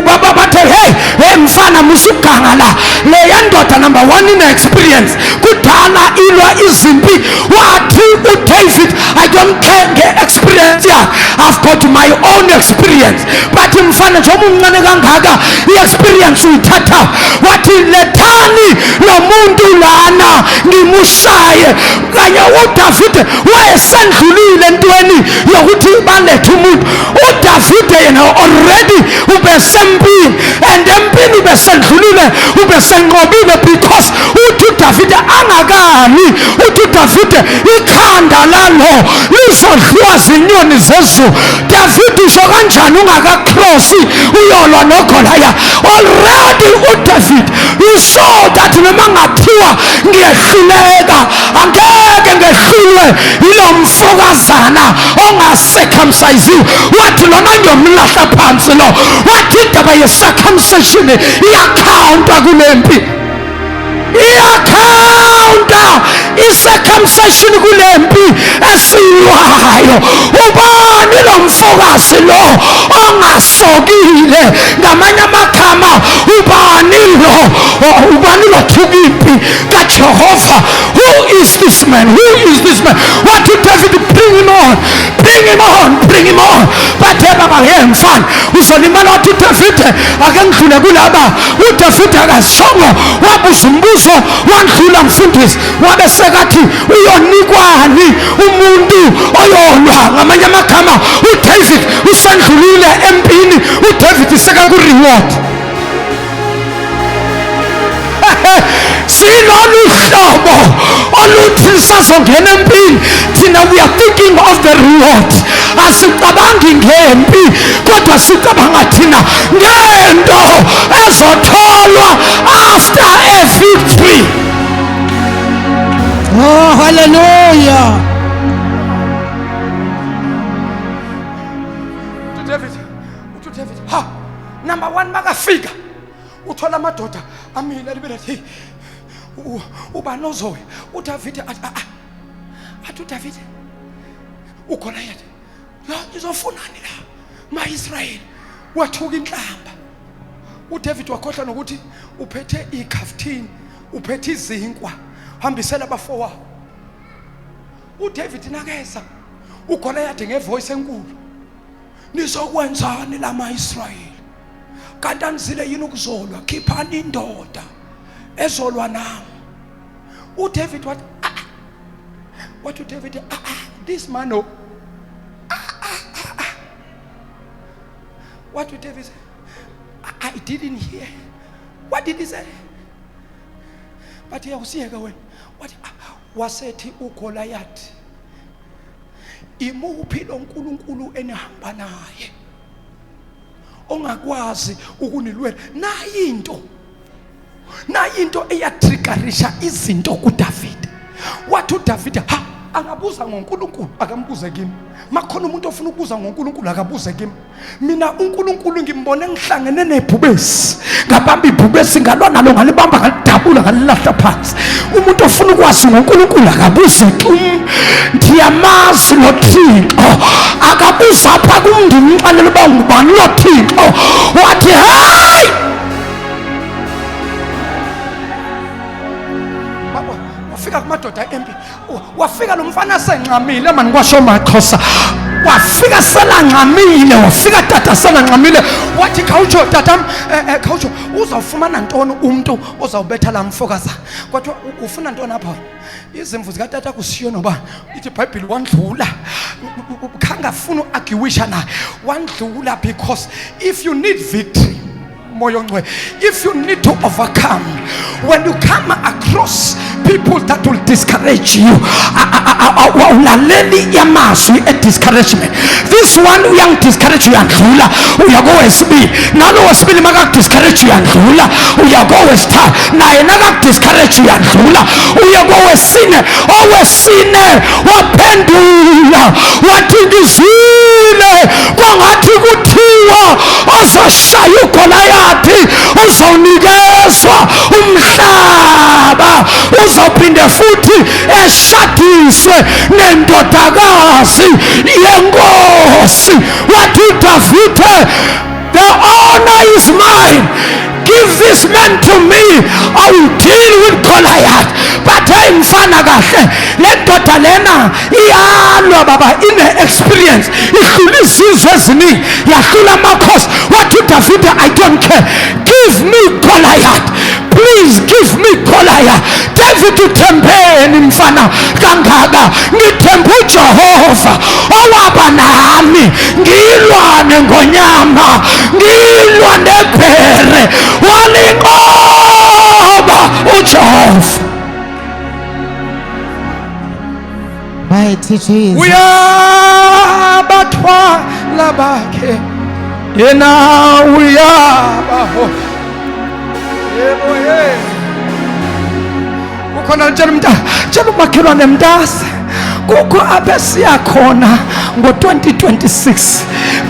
Baba bathe, hey mfana musukanga la. Le ndoda number one in experience. Kudala ilwa izimpi. Wathi uDavid, I don't care experience yakhe. I've got my own experience. But mfana njengoba umncane kangaka, i-experience uyithatha. Wathi lethani lo muntu lana ngimushaye. Kanye uDavid wayesendlulile entweni yokuthi balethe umuntu. uDavid yena already ubesempini, and empini ubesendlulile, ubesenqobile, because uthi uDavid angakani, uthi uDavid ikhanda lalo lizodliwa zinyoni zezulu. David usho kanjani ungakakrosi uyolwa noGoliath? Already uDavid, you saw that noma ngathiwa ngiyehluleka angeke ngehlulwe yilo mfokazana ongacircumcise. Wathi lona ngiyomlahla phansi lo. Wathi indaba ye-circumcision iyakhawunta kulempi, iyakhawunta i-circumcision kulempi esiyilwayo. Ubani lo mfokazi lo ongasokile? Ngamanye amagama, ubani lo thuka impi kaJehova? Who is this man? Who is this man? What did David bring him on? Bring bring him on, bring him on. Bathe baba mfana uzolimala wathi uDavid ake ngidlule kulaba. uDavid akazongo wabuza umbuzo wandlula mfundisi wabe sekathi uyonikwani umuntu oyolwa. Ngamanye amagama uDavid usandlulile empini, uDavid seka ku reward. Silolu hlobo oluthi sazongena empini thina we are thinking of the reward. Asicabangi ngempi kodwa sicabanga thina ngento ezotholwa after a victory. Oh, hallelujah. David, ha, number 1 makafika uthola amadoda amile libele thi uba nozowe uDavid athi uDavid uGoliath la izofunani la maIsrael wathuka inhlamba. uDavid wakhohlwa nokuthi uphethe ikhaftini, uphethe izinkwa, hambisela abafowabo. uDavid nakeza uGoliath ngevoice enkulu, nizokwenzani la maIsrael? Kanti anizile yini ukuzolwa? Khiphani indoda ezolwa nami. uDavid wathi what uDavid this man no. What did David say? I didn't hear. What did he say? But here was when what was it uGoliath imuphi lo nkulunkulu enihamba naye ongakwazi ukunilwela? nayi into eyatriggerisha izinto kuDavid. Wathi uDavid angabuza ngoNkulunkulu, akambuze kimi. Makhona umuntu ofuna ukubuza ngoNkulunkulu akabuze kimi. Mina uNkulunkulu ngimbone ngihlangene nebhubesi, ngabamba ibhubesi ngalwa nalo, ngalibamba ngalidabula ngalilahla phansi. Umuntu ofuna ukwazi ngoNkulunkulu akabuze kimi. Ndiyamazi lo Thixo, akabuza apha kumndini ngixelele uba ngubani lo Thixo. Wathi hayi wafika kumadoda empi, wafika lo mfana senqamile mani kwasho maxhosa, wafika selangqamile, wafika tata selangqamile. Wathi khawutsho tatam, khawutsho uzawufumana ntoni umuntu ozawubetha la mfokaza? Kodwa ufuna ntoni apha? Izimvu zikatata kusiyo noba ithi iBhayibheli wandlula, khangafuna uagiwisha naye, wandlula. Because if you need victory, if you need to overcome, when you come across people that will discourage you, discouragement. This one young discourage you and rula, we are going to be now. Wesibili maka discourage you and rula, we are going to start na another discourage you and rula, we are going to sin. Always sin. Wapendula watingizile kwangathi kuthiwa ozoshaya uGoliathi uzonikezwa umhlaba, uzophinde futhi eshadiswe nendodakazi yenkosi. Wathi uDavid, the honor is mine, give this man to me, I will deal with Goliath. But mfana kahle le ndoda lena iyalwa baba, ine experience, ihlula izizwe eziningi, yahlula amakhosi. Wathi uDavid, I don't care, give me Goliath, please give me Goliath. David uthembeni mfana kangaka? Ngithemba uJehova owaba nami, ngilwane ngonyama, ngilwa nebhere, walinqoba uJehova. Mighty Jesus. Uyabathwala bakhe yena uyabaho. Yebo ukhona tshela umakhelwane mntase, kukho apha siyakhona ngo-2026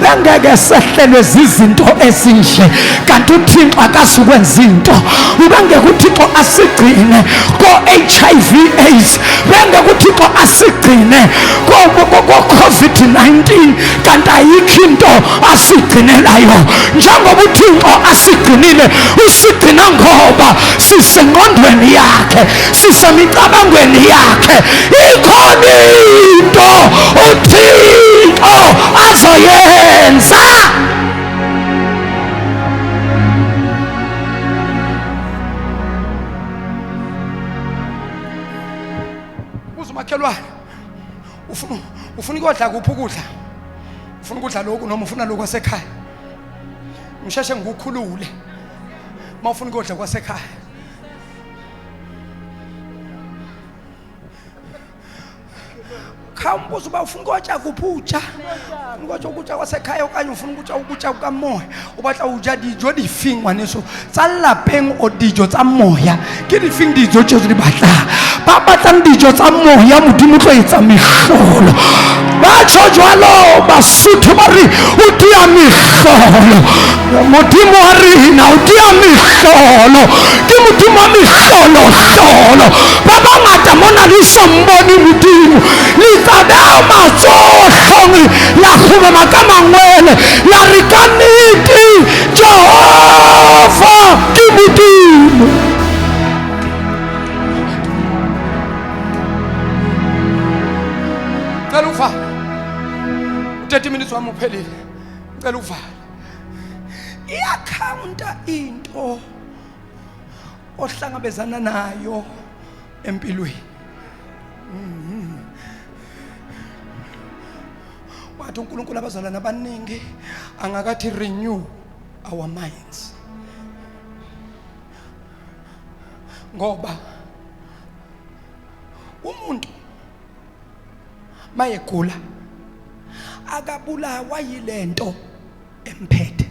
bengeke sehlelwe zizinto ezinje, kanti uThixo akazukwenza into. Bengeke uThixo asigcine ko-HIV AIDS, bengeke uThixo asigcine ko-COVID-19, kanti ayikho into asigcinelayo. Njengoba uThixo asigcinile, usigcina ngoba sisengqondweni yakhe, sisemicabangweni yakhe. Ikhona into uThixo into azoyenza. Uzumakhelwane ufuna ukudla kuphi ukudla? Ufuna ukudla lokhu noma ufuna lokhu kwasekhaya? Ngisheshe ngikukhulule. Mawufuna ukudla kwasekhaya. Khawumbuza uba ufuna ukutya kuphi utsha? Ufuna ukutya kwasekhaya okanye ufuna ukutya kukamoya? O batla ho ja dijo dife ngwaneso tsa lapeng o dijo tsa moya? Ke dife dijo tse di batlang? Ba batlang dijo tsa moya, Modimo tlo etsa mehlolo. Ba tjho jwalo Basotho ba re o tia mehlolo. Modimo wa rena o tia mehlolo. Ke Modimo wa mehlolo. Ba bangata mona le sa mbone Modimo. Le tsabeha matsohlong la khumama ka mangwele la re ka nnete Jehova ke Modimo. Cela uvala 30 minutes wami uphelile. Cela uvala. Iakhawunta into ohlangabezana nayo empilweni. Wathi uNkulunkulu abazalwana abaningi angakathi renew our minds. Ngoba umuntu mayegula akabulawa yilento emphethe,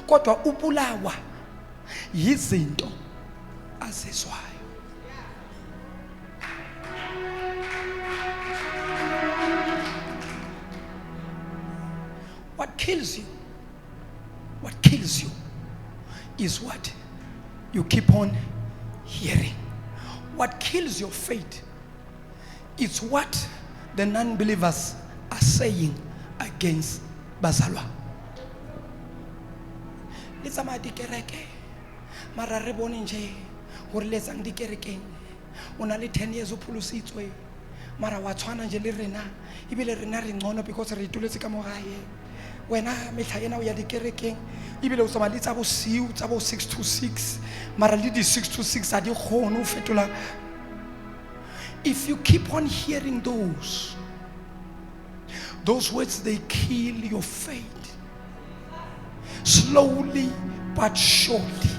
kodwa ubulawa yizinto azizwayo. What kills you is what you keep on hearing. What kills your faith is what the non-believers are saying against bazalwa. Letsa ma dikereke mara re bone nje hore letsa ndikerekeng ona le 10 years o pholositswe mara wa tshwana nje le rena ibile rena re ngcono because re ituletse ka mogae. Wena metla ena o ya dikerekeng ibile o tsamaya tsa bo siu tsa bo 6 to 6 mara le di 6 to 6 a di kgone o fetola. If you keep on hearing those words, they kill your faith slowly but surely.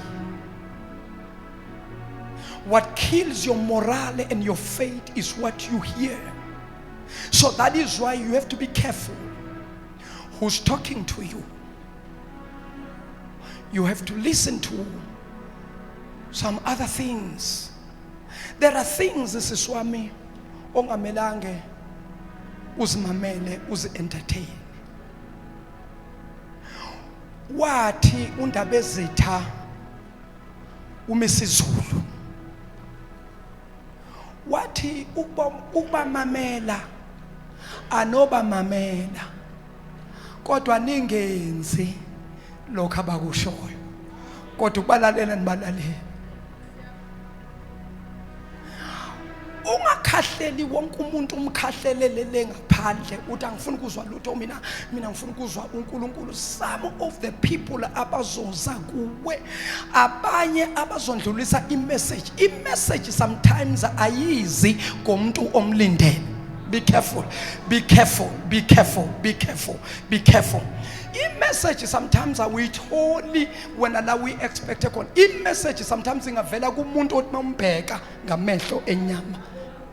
What kills your morale and your faith is what you hear. So that is why you have to be careful who's talking to you. You have to listen to some other things. There are things, this is Swami, ongamelange uzimamele uzi entertain. Wathi undabezitha uMisizulu. Wathi ukuba mamela anoba mamela kodwa ningenzi lokho abakushoyo kodwa ukubalalela nibalalela. Ungakhahleli wonke umuntu umkhahlelele ngaphandle uthi angifuni ukuzwa lutho mina ngifuna ukuzwa uNkulunkulu. Some of the people abazoza kuwe abanye abazondlulisa i-message sometimes ayizi komuntu omlindele. Be careful. I-message sometimes awuyitholi wena la we expect khona. I-message sometimes ingavela kumuntu othi mambheka ngamehlo enyama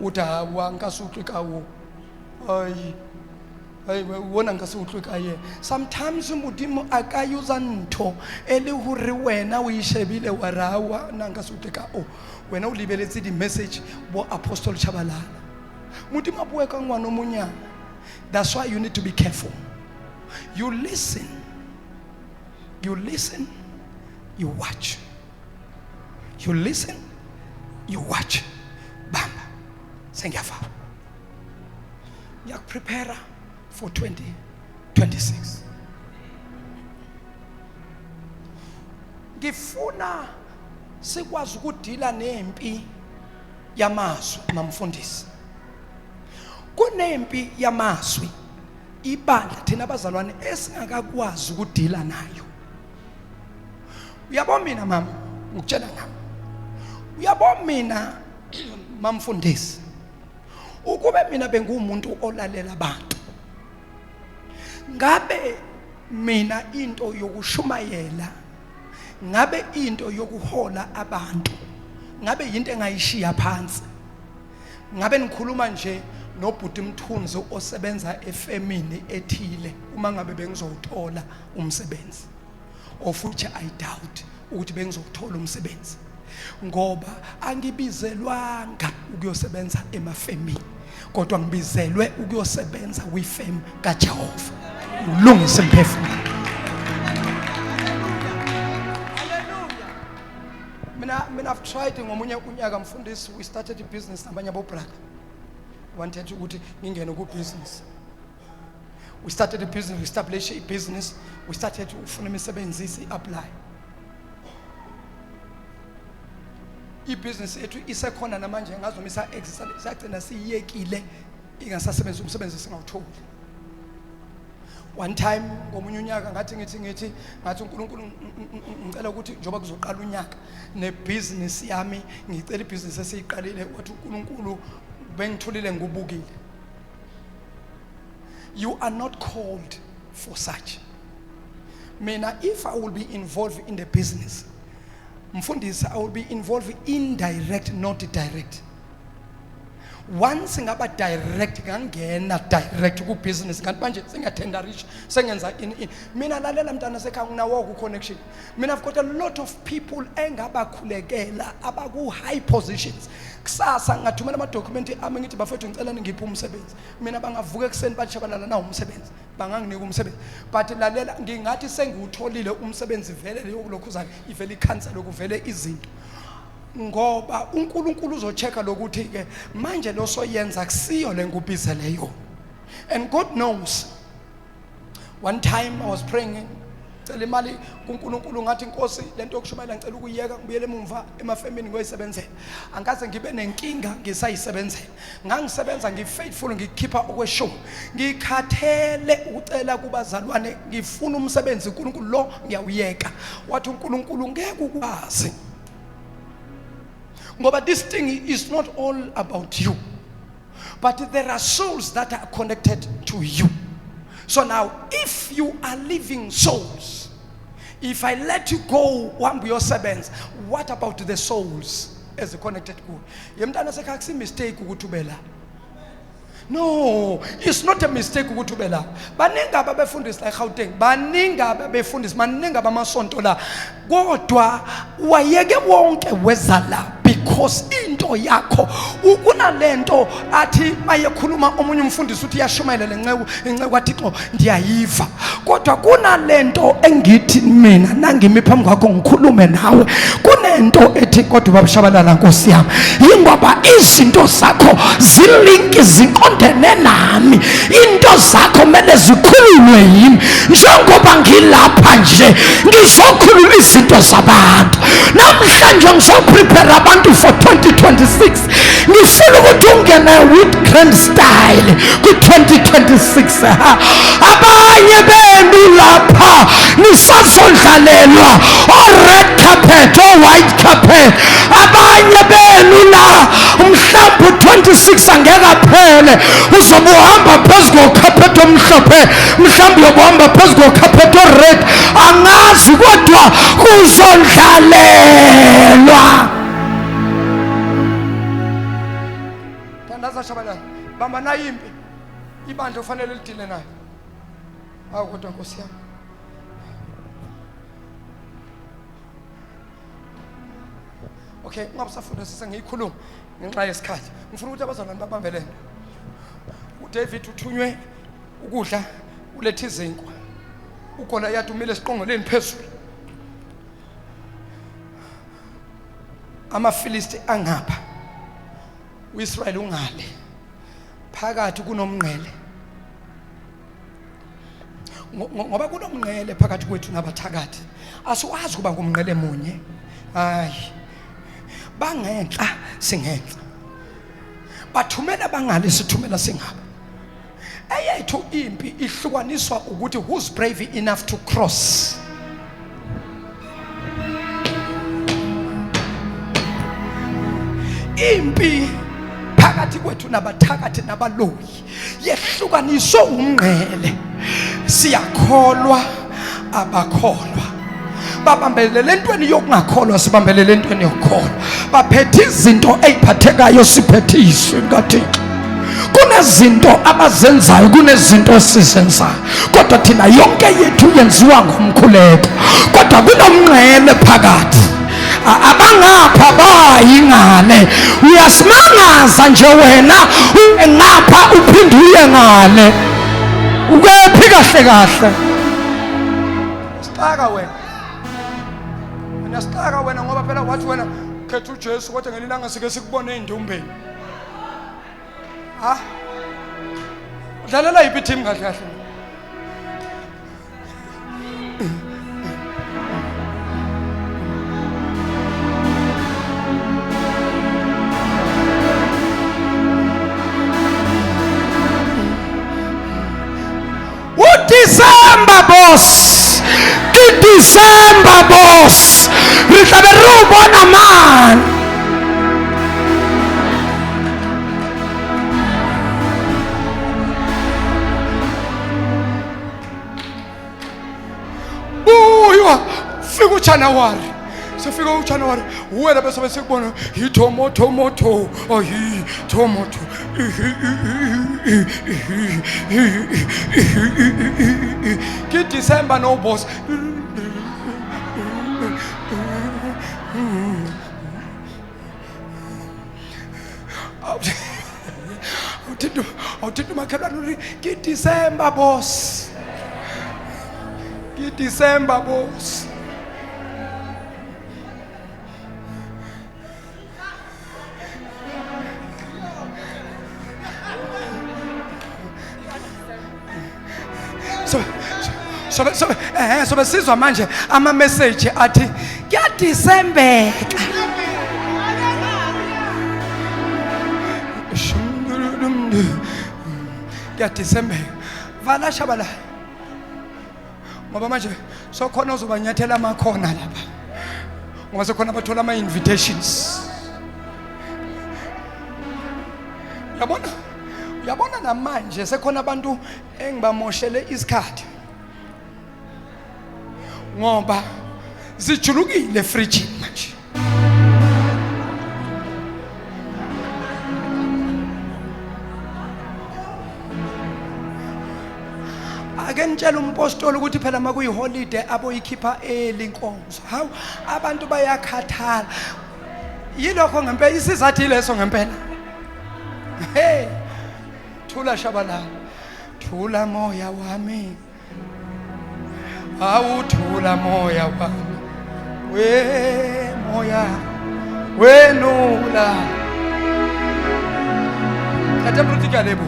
uthi hawa ngasuhlika wo hayi wona ngasuhlika ye. Sometimes uModimo akayuza ntho ele hore wena uyishebile warawa nangasuhlika wena ulibeletse di message bo Apostle Chabalala Modimo abuwe ka ngwana omunyana. That's why you need to be careful. You listen, you watch. You listen, you watch. Bamba. Sengiyafa. Yak prepare for 2026. Ngifuna sikwazi ukudila nempi yamazwi namfundisi. kunempi yamazwi ibandla thina abazalwane esingakakwazi ukudila nayo. Uyabona mina mama, ngikutshela ngami. Uyabona mina mamfundisi, ukube mina bengumuntu olalela abantu, ngabe mina into yokushumayela, ngabe into yokuhola abantu, ngabe yinto engayishiya phansi, ngabe nikhuluma nje nobhuti Mthunzi osebenza efemini ethile uma ngabe bengizothola umsebenzi, ofuthi I doubt ukuthi bengizothola umsebenzi, ngoba angibizelwanga ukuyosebenza emafemini, kodwa ngibizelwe ukuyosebenza kwifem kaJehova, ulungise umphefumulo. Mina I've tried ngomunye unyaka mfundisi, we started a business nabanye abo brother, wanted ukuthi ngingene ku business. We started a business, we established a business, we started ufuna imisebenzi apply. I-business yethu isekhona namanje ngazo misa exist sagcina siyekile ingasasebenza umsebenzi singawutholi. One time ngomunye unyaka ngathi uNkulunkulu ngicela ukuthi njoba kuzoqala unyaka nebusiness yami, ngicela ibusiness esiyiqalile wathi uNkulunkulu bengithulile ngubukile. You are not called for such. Mina, if I will be involved in the business, mfundisi, I will be involved indirect, not direct. Once ngaba direct ngangena direct ku business kanti manje singatenderish sengenza mina lalela mntana sekhaya nginawo ku connection. Mina I've got a lot of people engabakhulekela abaku high positions. Kusasa ngathumela ama document ami ngithi bafethu ngicela ngiphe umsebenzi. Mina bangavuka ekseni bachabalala na umsebenzi, banganginika umsebenzi. But lalela ngingathi sengiwutholile umsebenzi vele leyo lokuzana ivele icancel lokuvele izinto. Ngoba uNkulunkulu uzocheka lokuthi ke manje lo soyenza kusiyo lenkuphize leyo. And God knows, one time I was praying, cela imali kuNkulunkulu ngathi Nkosi lento yokushumayela ngicela ukuyeka ngibuyele emumva emafemini ngoyisebenzela, angikaze ngibe nenkinga ngisayisebenzela, ngangisebenza ngifaithful ngikhipha okweshow, ngikhathele ucela kubazalwane ngifuna umsebenzi uNkulunkulu lo ngiyawuyeka. Wathi uNkulunkulu ngeke ukwazi, but this thing is not all about you, but there are souls that are connected to you. So now, if you are living souls, if I let you go one your servants, what about the souls as connected to you? Yemntana sekhakusi mistake ukutubela. No, it's not a mistake ukutubela. Baningi ababefundisi la eGauteng, baningi ababefundisi, baningi abamasonto la. Kodwa wayeke wonke wezala because into yakho ukunalento athi mayekhuluma omunye umfundisi uthi yashumayela lenceku kaThixo ndiyayiva, kodwa kunalento engithi mina nangimi phambi kwakho ngikhulume nawe, kunento ethi kodwa babashabalala Nkosi yami yingoba izinto zakho zilinki ziqondene nami, into zakho mele zikhulunywe yimi njengoba ngilapha nje ngizokhuluma izinto zabantu. Namhlanje ngizoprepare abantu for 2026. Ngifuna ukuthi ungene with grand style ku 2026. Abanye benu lapha nisazondlalelwa o red carpet o white carpet. Abanye benu la umhlawumbe 26 angeke aphele uzobe uhamba phezulu carpet omhlophe, mhlawumbe uyohamba phezulu carpet o red, angazi kodwa kuzondlalelwa. Tandaza shabalala bamba na impi ibandla ufanele lidile nayo. Hawu kodwa Nkosi yami, okay ngabusafunda sengiyikhuluma ngenxa yesikhathi. Ngifuna ukuthi abazalwane babambelene. uDavid uthunywe ukudla ulethe izinkwa, uGoliath umile esiqongoleni phezulu, amaFilisti angapha, uIsrael ungale, phakathi kunomngqele. Ngoba kunomngqele phakathi kwethu nabathakathi, asiwazi kuba ngumngqele munye. Hayi, bangenhla singenhla, bathumela bangale sithumela singapha. eyethu impi ihlukaniswa ukuthi who's brave enough to cross. Impi phakathi kwethu nabathakathi nabaloyi yehlukaniswa umngqele. Siyakholwa abakholwa, babambelele entweni yokungakholwa, sibambelele entweni yokukholwa. Baphethe izinto eziphathekayo, siphethe izwi likaThixo. Kunezinto abazenzayo, kunezinto esizenzayo, kodwa thina yonke yethu yenziwa ngomkhuleko. Kodwa kunomngcele phakathi, abangapha bayingane. Uyasimangaza nje wena ngapha uphinde uye ngale, ukephi kahle kahle. Sixaka wena, mina sixaka wena, ngoba phela wathi wena khetha uJesu, kodwa ngelilanga sike sikubone endumbeni. Ha? Udlalela yiphi team kahle kahle? December boss, ke December boss, re tla be re bona man. Buya fika uJanuary, sifika uJanuary wena bese besikubona itomoto oh hi tomato. Ke December no boss. Awuthinta umakhelwane ke December boss. Ke December boss. So besizwa manje ama message athi kuya Decembeka. Kuya Decembeka. Vala shabala. Ngoba manje sokhona uzobanyathela amakhona lapha. Ngoba sokhona bathola ama invitations. Uyabona namanje sekhona abantu engibamoshele isikhathi. Ngoba zijulukile fridge manje. Ake ngitshela umpostoli ukuthi phela makuyi holiday aboyikhipha elinkonzo. Hawu abantu bayakhathala. Yilokho ngempela isizathu ileso ngempela. Hey, thula shabala. Thula moya wami. Awuthula moya wami, we moya wenula. Kata mrutika lebo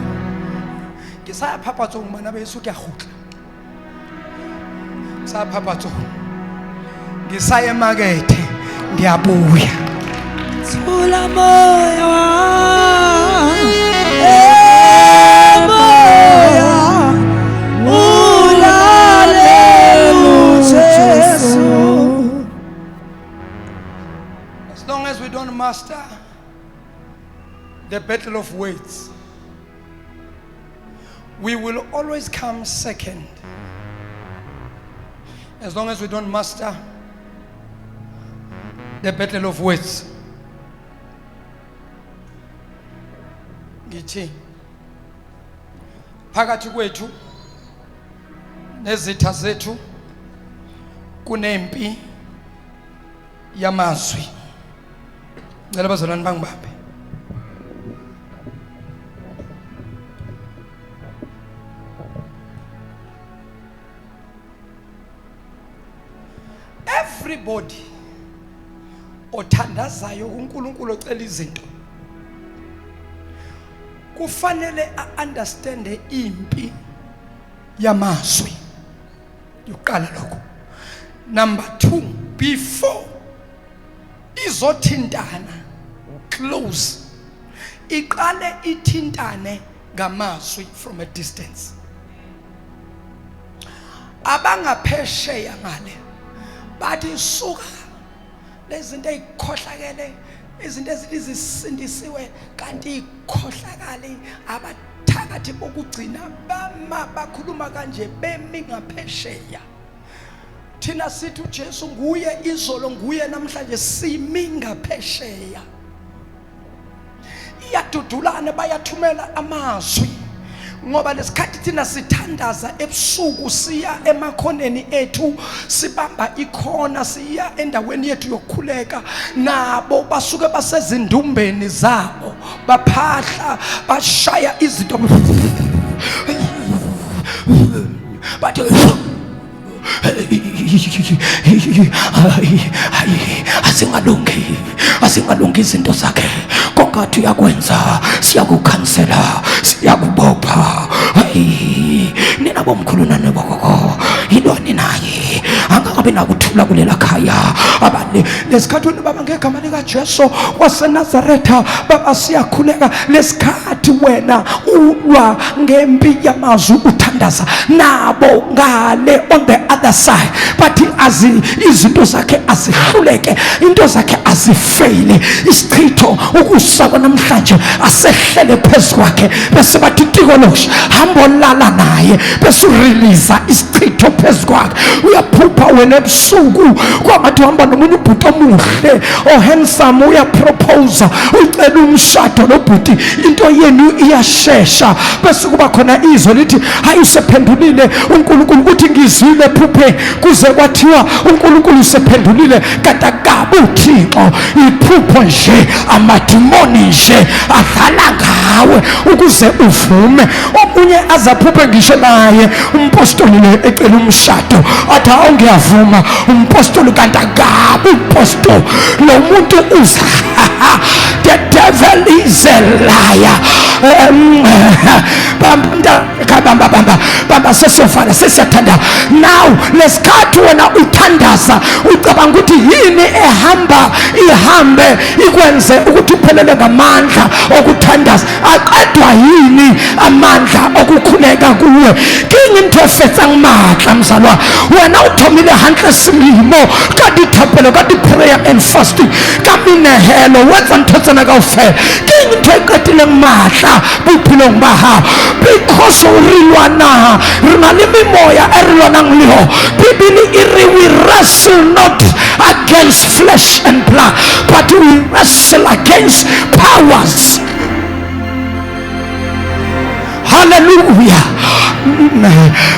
kisaya phapatso ngwana beso ke a gutla, sa phapatso ngisaya emakethe ngiyabuya. Thula moya wami, as long as we don't master the battle of words, we will always come second. As long as we don't master the battle of words. Ngithi phakathi kwethu nezitha zethu kunempi yamazwi. Ngicela bazalwane bangibambe. Everybody othandazayo uNkulunkulu ocela izinto kufanele understand impi yamazwi. Yokuqala lokho. Number 2, before izothintana close, iqale ithintane ngamazwi from a distance. Abangaphesheya ngale bathi suka lezinto ezikhohlakele, izinto ezisindisiwe kanti ikhohlakale abathakathi bokugcina bama bakhuluma kanje bemi ngaphesheya. Thina sithi uJesu nguye izolo nguye namhlanje simi ngaphesheya. Iyadudulana bayathumela amazwi ngoba lesikhathi thina sithandaza ebusuku siya emakhoneni ethu sibamba ikhona siya endaweni yethu yokukhuleka, nabo basuke basezindumbeni zabo baphahla bashaya izinto bathi asingalungi izinto zakhe konke uyakwenza siyakukhansela siyakubopha. Nina bomkhulu nanebokoko yilwani naye angakabe nakuthula kulela khaya abane lesikhathi baba ngegama lika Jesu waseNazaretha baba siyakhuleka lesikhathi wena ulwa ngempi yamazwi uthandaza nabo ngale on the other side bathi izinto zakhe azihluleke into zakhe azifeyile isichitho ukusakwa namhlanje asehlele phezu kwakhe bese bathi tikolosha hamba lala naye bese urelease isichitho phezu kwakhe uyaphupha wena ebusuku kwangathi uhamba nomunye ubhuti omuhle handsome uyapropose ucela umshado lobhuti into yenu iyashesha bese kuba khona izwi lithi hayi usephendulile uNkulunkulu uthi ngizwile phuphe kuze kwathiwa uNkulunkulu usephendulile katakabu uThixo iphupho nje amadimoni nje adlala ngawe ukuze uvume. Omunye azaphuphe ngisho naye umpostoli ecela umshado athi awungiyavuma umpostoli kantakabu umpostoli lo muntu uza the devil is a liar. Bamba sesiyofana sesiyathanda now lesikhathi wena uthandaza ucabanga ukuthi yini ihambe ikwenze ukuthi uphelele ngamandla okuthandaza aqedwa yini amandla okukhuleka kuwe kingi mthefetsa ngimatla mzalwa wena uthomile hantle silimo kadi thapelo kadi prayer and fasting kaminehelo wenza nthotsana kaufela kingi mthekatile ngimatla buphilo ngibaha because urilwana rina le mimoya erilwana ngiliho bibili iri we wrestle not against flesh and blood but we wrestle against powers. Hallelujah.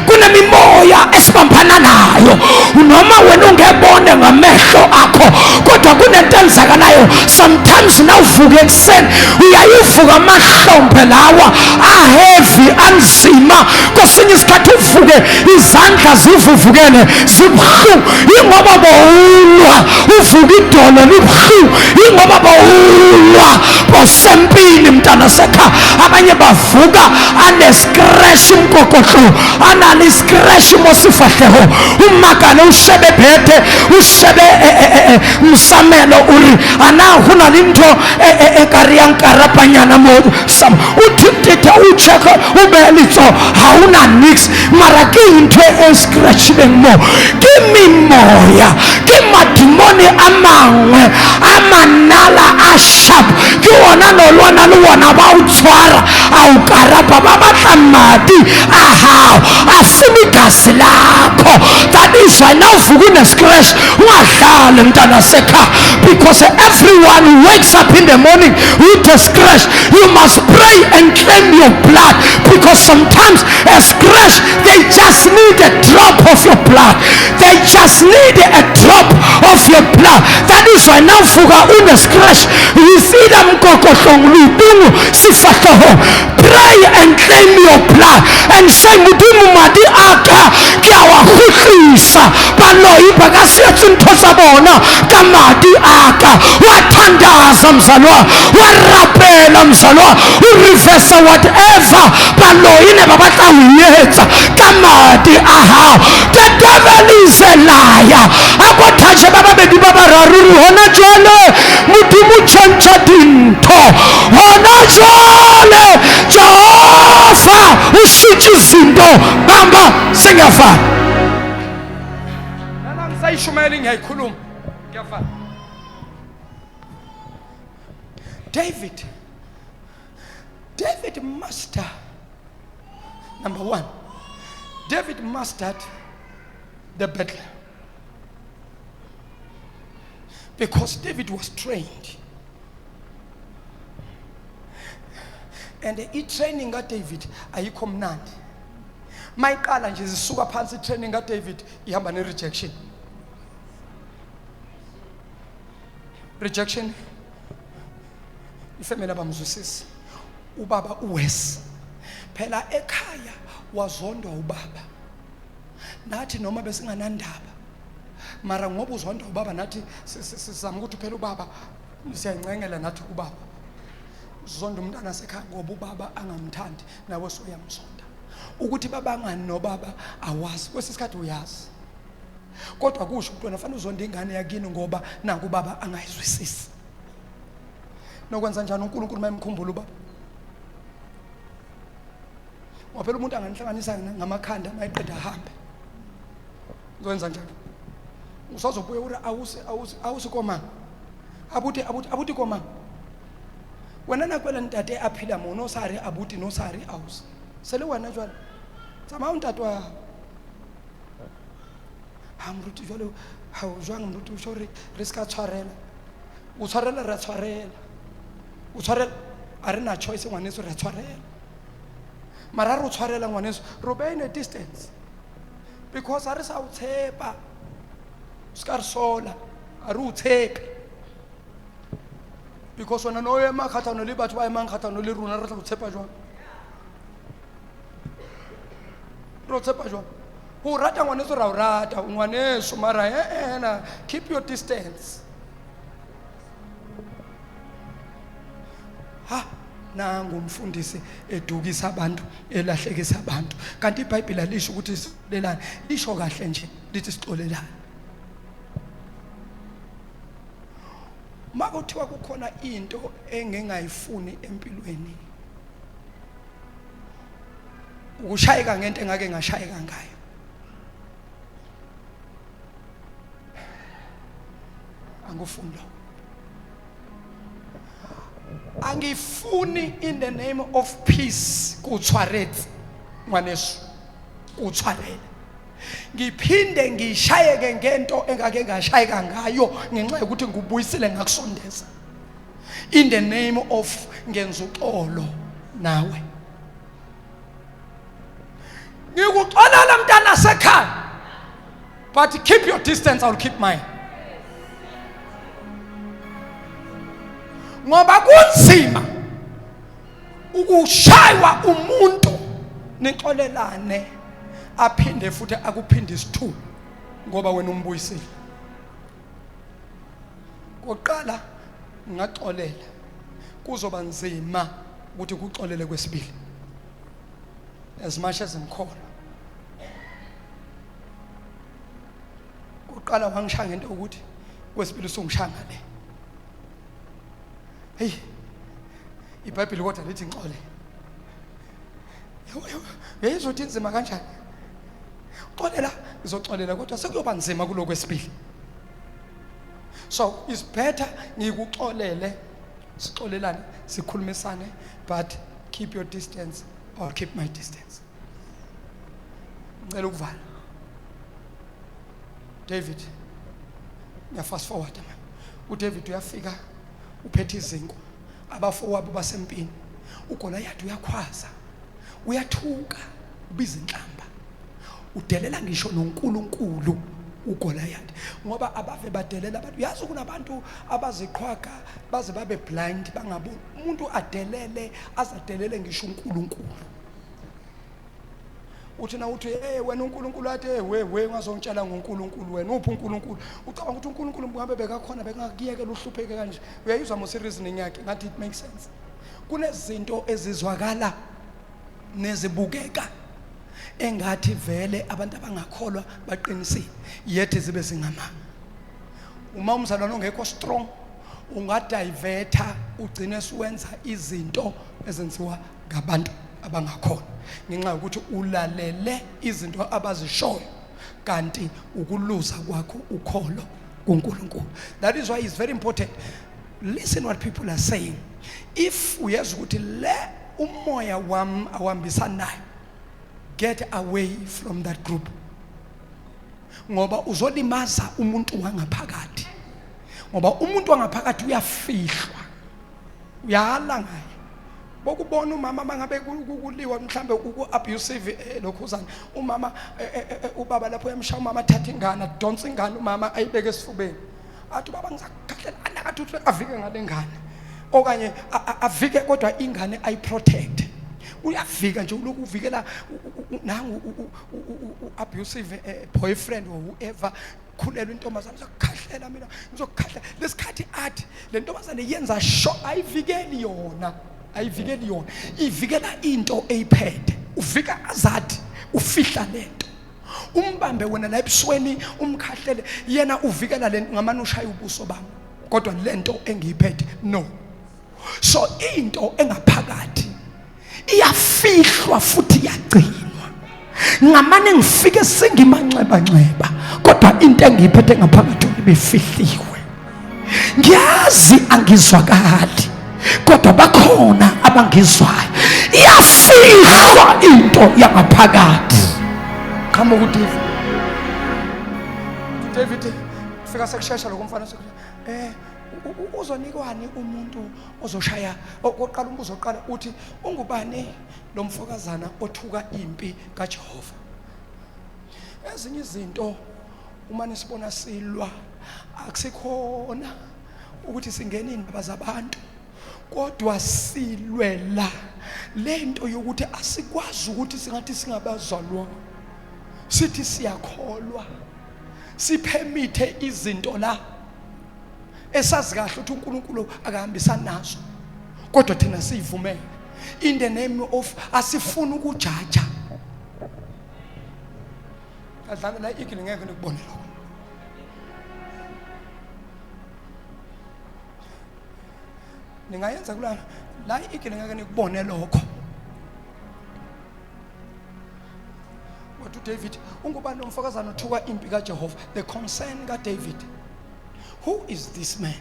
Kuna mimoya esibambana nayo noma wena ungebone ngamehlo akho kodwa kunento enzakalayo sometimes nawuvuka ekseni uyayivuka amahlombe lawa aheavy anzima kwesinye isikhathi uvuke izandla zivuvukele zibuhlungu ingoba bowulwa uvuka idolo libuhlungu ingoba bowulwa bosempini mntana sekha abanye bavuka anescratch umkokotlo anali scratch mosifahleho umakane ushebe phethe ushebe msamelo uri ana huna linto ekariyankarapanyana mo sam uthintitha ucheka ubelitso hauna nix mara kinto escratch bengmo kimimoya kimadimoni amangwe amanala ashap kiwona nolwana luwana bawuthwara awukarapa babatlamati aha afuna igasi lakho. That is why now uvuka unescratch ungadlali mntana sekha because everyone wakes up in the morning with a scratch. You must pray and claim your blood because sometimes a scratch they just need a drop of your blood. They just need a drop of your blood. That is why now uvuka unescratch you see them kokohlong lutungu sifahleho pray and claim your blood and say mudimu madi aka kiawahuhlisa baloyi bakasiyethu nthosa bona kamadi aka wathandaza mzalwa warapela mzalwa ureverse whatever baloyi ne babatla uyetsa kamadi aha. The devil is a liar. Akothaje bababedi babararuru hona jwale mudimu chancha dinto hona jwale bamba singafana. Lana ngisayishumela ngiyayikhuluma. Ngiyafana. David mastered. Number one, David mastered the battle because David was trained. And i-training kaDavid ayikho mnandi. Mayiqala nje zisuka phansi i-training kaDavid ihamba ne-rejection. Rejection. Ifemela bamzwisisi. Ubaba uWes. Phela ekhaya wazondwa ubaba. Nathi noma besinganandaba. Mara ngoba uzondwa ubaba nathi sizama ukuthi phela ubaba siyancengela nathi kubaba. Zonda umntana sekhaya ngoba ubaba angamthandi nawe soyamzonda. Ukuthi baba ngani nobaba awazi. Kwesisikhathi uyazi. Kodwa kusho ukuthi wena fanele uzonda ingane yakini ngoba naku ubaba angayizwisisi. Nokwenza njani uNkulunkulu mayemkhumbula ubaba? Ngoba umuntu anganihlanganisa ngamakhanda mayiqeda ahambe. Uzokwenza njani? Usazobuya uri awusi koma. Abuti koma. Wena nakwela ntate aphila mo no sari abuti no sari aus. Sele wena jwale. Tsama untatwa. Hamruti jwale ha o jwang mruti o shore re ska tshwarela. O tshwarela re tshwarela. O tshwarela are na choice ngwaneso re tshwarela. Mara re tshwarela ngwaneso ro be in a distance. Because are sa o tshepa. Ska re sola. Are o tshepe. Because when I know ema khathano le batho ba ema khathano le runa re tla tshepa jwang. Ro tshepa jwang. Ho rata ngwaneso ra o rata ngwaneso mara ena keep your distance. Ha nangu umfundisi edukisa abantu elahlekisa abantu. Kanti iBhayibheli alisho ukuthi sixolelane. Lisho kahle nje lithi sixolelane. Makuthiwa kukhona into engengayifuni empilweni. Ukushayeka ngento engake ngashayeka ngayo. Angifuni lo. Angifuni in the name of peace kuthwarete ngwaneso uthwarele. Ngiphinde ngishayeke ngento engake ngashayeka ngayo ngenxa ukuthi ngubuyisile ngakusondeza. In the name of ngenza uxolo nawe. Ngikuxolela mntana sekhaya. But keep your distance, I'll keep mine. Ngoba kunzima ukushaywa umuntu nixolelane aphinde futhi akuphinde isithu ngoba wena umbuyisile. Koqala ngaxolela kuzoba nzima ukuthi kuxolele kwesibili. As much as ngikholwa. Koqala wangishaya ngento ukuthi kwesibili usungishanga le. Hey, iBhayibheli kodwa lithi ngixole. Yezothi inzima kanjani? Xolela, ngizoxolela kodwa sekuyoba nzima kuloko kwesibili. So it's better ngikuxolele, sixolelane, sikhulumisane, but keep your distance or keep my distance. Ngicela ukuvala. David, ya fast forward man. uDavid uyafika uphethe izinto abafowabo basempini. uGoliath uyakhwaza, uyathuka, ubiza inhlamba. Udelela ngisho noNkulunkulu uGoliath ngoba abave badelela abantu. Yazi kunabantu abaziqhwaga baze babe blind bangaboni. Umuntu adelele azadelele ngisho uNkulunkulu. Uthi na uthi wena uNkulunkulu athi we ngazongitshela ngoNkulunkulu wena uphi uNkulunkulu. Ucabanga ukuthi uNkulunkulu mngabe bekakhona bekakuyekela uhlupheke kanje. Uyayizwa mo reasoning yakhe ngathi it makes sense. Kunezinto ezizwakala nezibukeka engathi vele abantu abangakholwa baqinisile yethe zibe zingama. Uma umzalwane ongekho strong ungadiverta ugcine siwenza izinto ezenziwa ngabantu abangakhona ngenxa yokuthi ulalele izinto abazishoyo kanti ukuluza kwakho ukholo kuNkulunkulu. That is why it's very important. Listen what people are saying. If uyazi ukuthi le umoya wami awambisanayo, get away from that group. Ngoba uzolimaza umuntu wangaphakathi. Ngoba umuntu wangaphakathi uyafihlwa. Uyala ngaye. Bokubona umama mangabe kuliwa mhlambe uku-abusive lokhuzana umama ubaba lapho uyamshaya umama athatha ingane adonsa ingane umama ayibeke esifubeni athi baba ngizakukhahlela anakathi avike ngale ngane okanye avike kodwa ingane ayiprotect uyavika nje uloku uvikela nangu abusive boyfriend or whoever khulelwa intombazana uzokukhahlela mina ngizokukhahlela lesikhathi athi le ntombazana yenza sho ayivikeli yona ivikela into eyiphethe uvika azathi ufihla lento umbambe wena la ebusweni umkhahlele yena uvikela lento ngamani ushaya ubuso bami kodwa lento engiyiphethe no. So into engaphakathi iyafihlwa futhi iyagcinwa ngamane ngifike sengimanxeba kodwa into engiyiphethe ngaphakathi ibefihliwe ngiyazi angizwakali kodwa bakhona abangizwayo iyafihlwa into yangaphakathi. Come on David fika sekushesha lokumfana uzonikwani umuntu ozoshaya oqala umbuzo oqala uthi ungubani lo mfokazana othuka impi kaJehova. Ezinye izinto uma nisibona silwa akusikhona ukuthi singene indaba zabantu kodwa silwela lento yokuthi asikwazi ukuthi singathi singabazalwa sithi siyakholwa siphemithe izinto la esazi kahle ukuthi uNkulunkulu akahambisani nazo kodwa thina siyivumele in the name of asifuna ukujaja. Adlana la igile ngeke nikubone lokho. Ningayenza kula la igile ngeke nikubone lokho. What David ungubani lo mfokazana othuka impi kaJehova? The concern kaDavid. Who is this man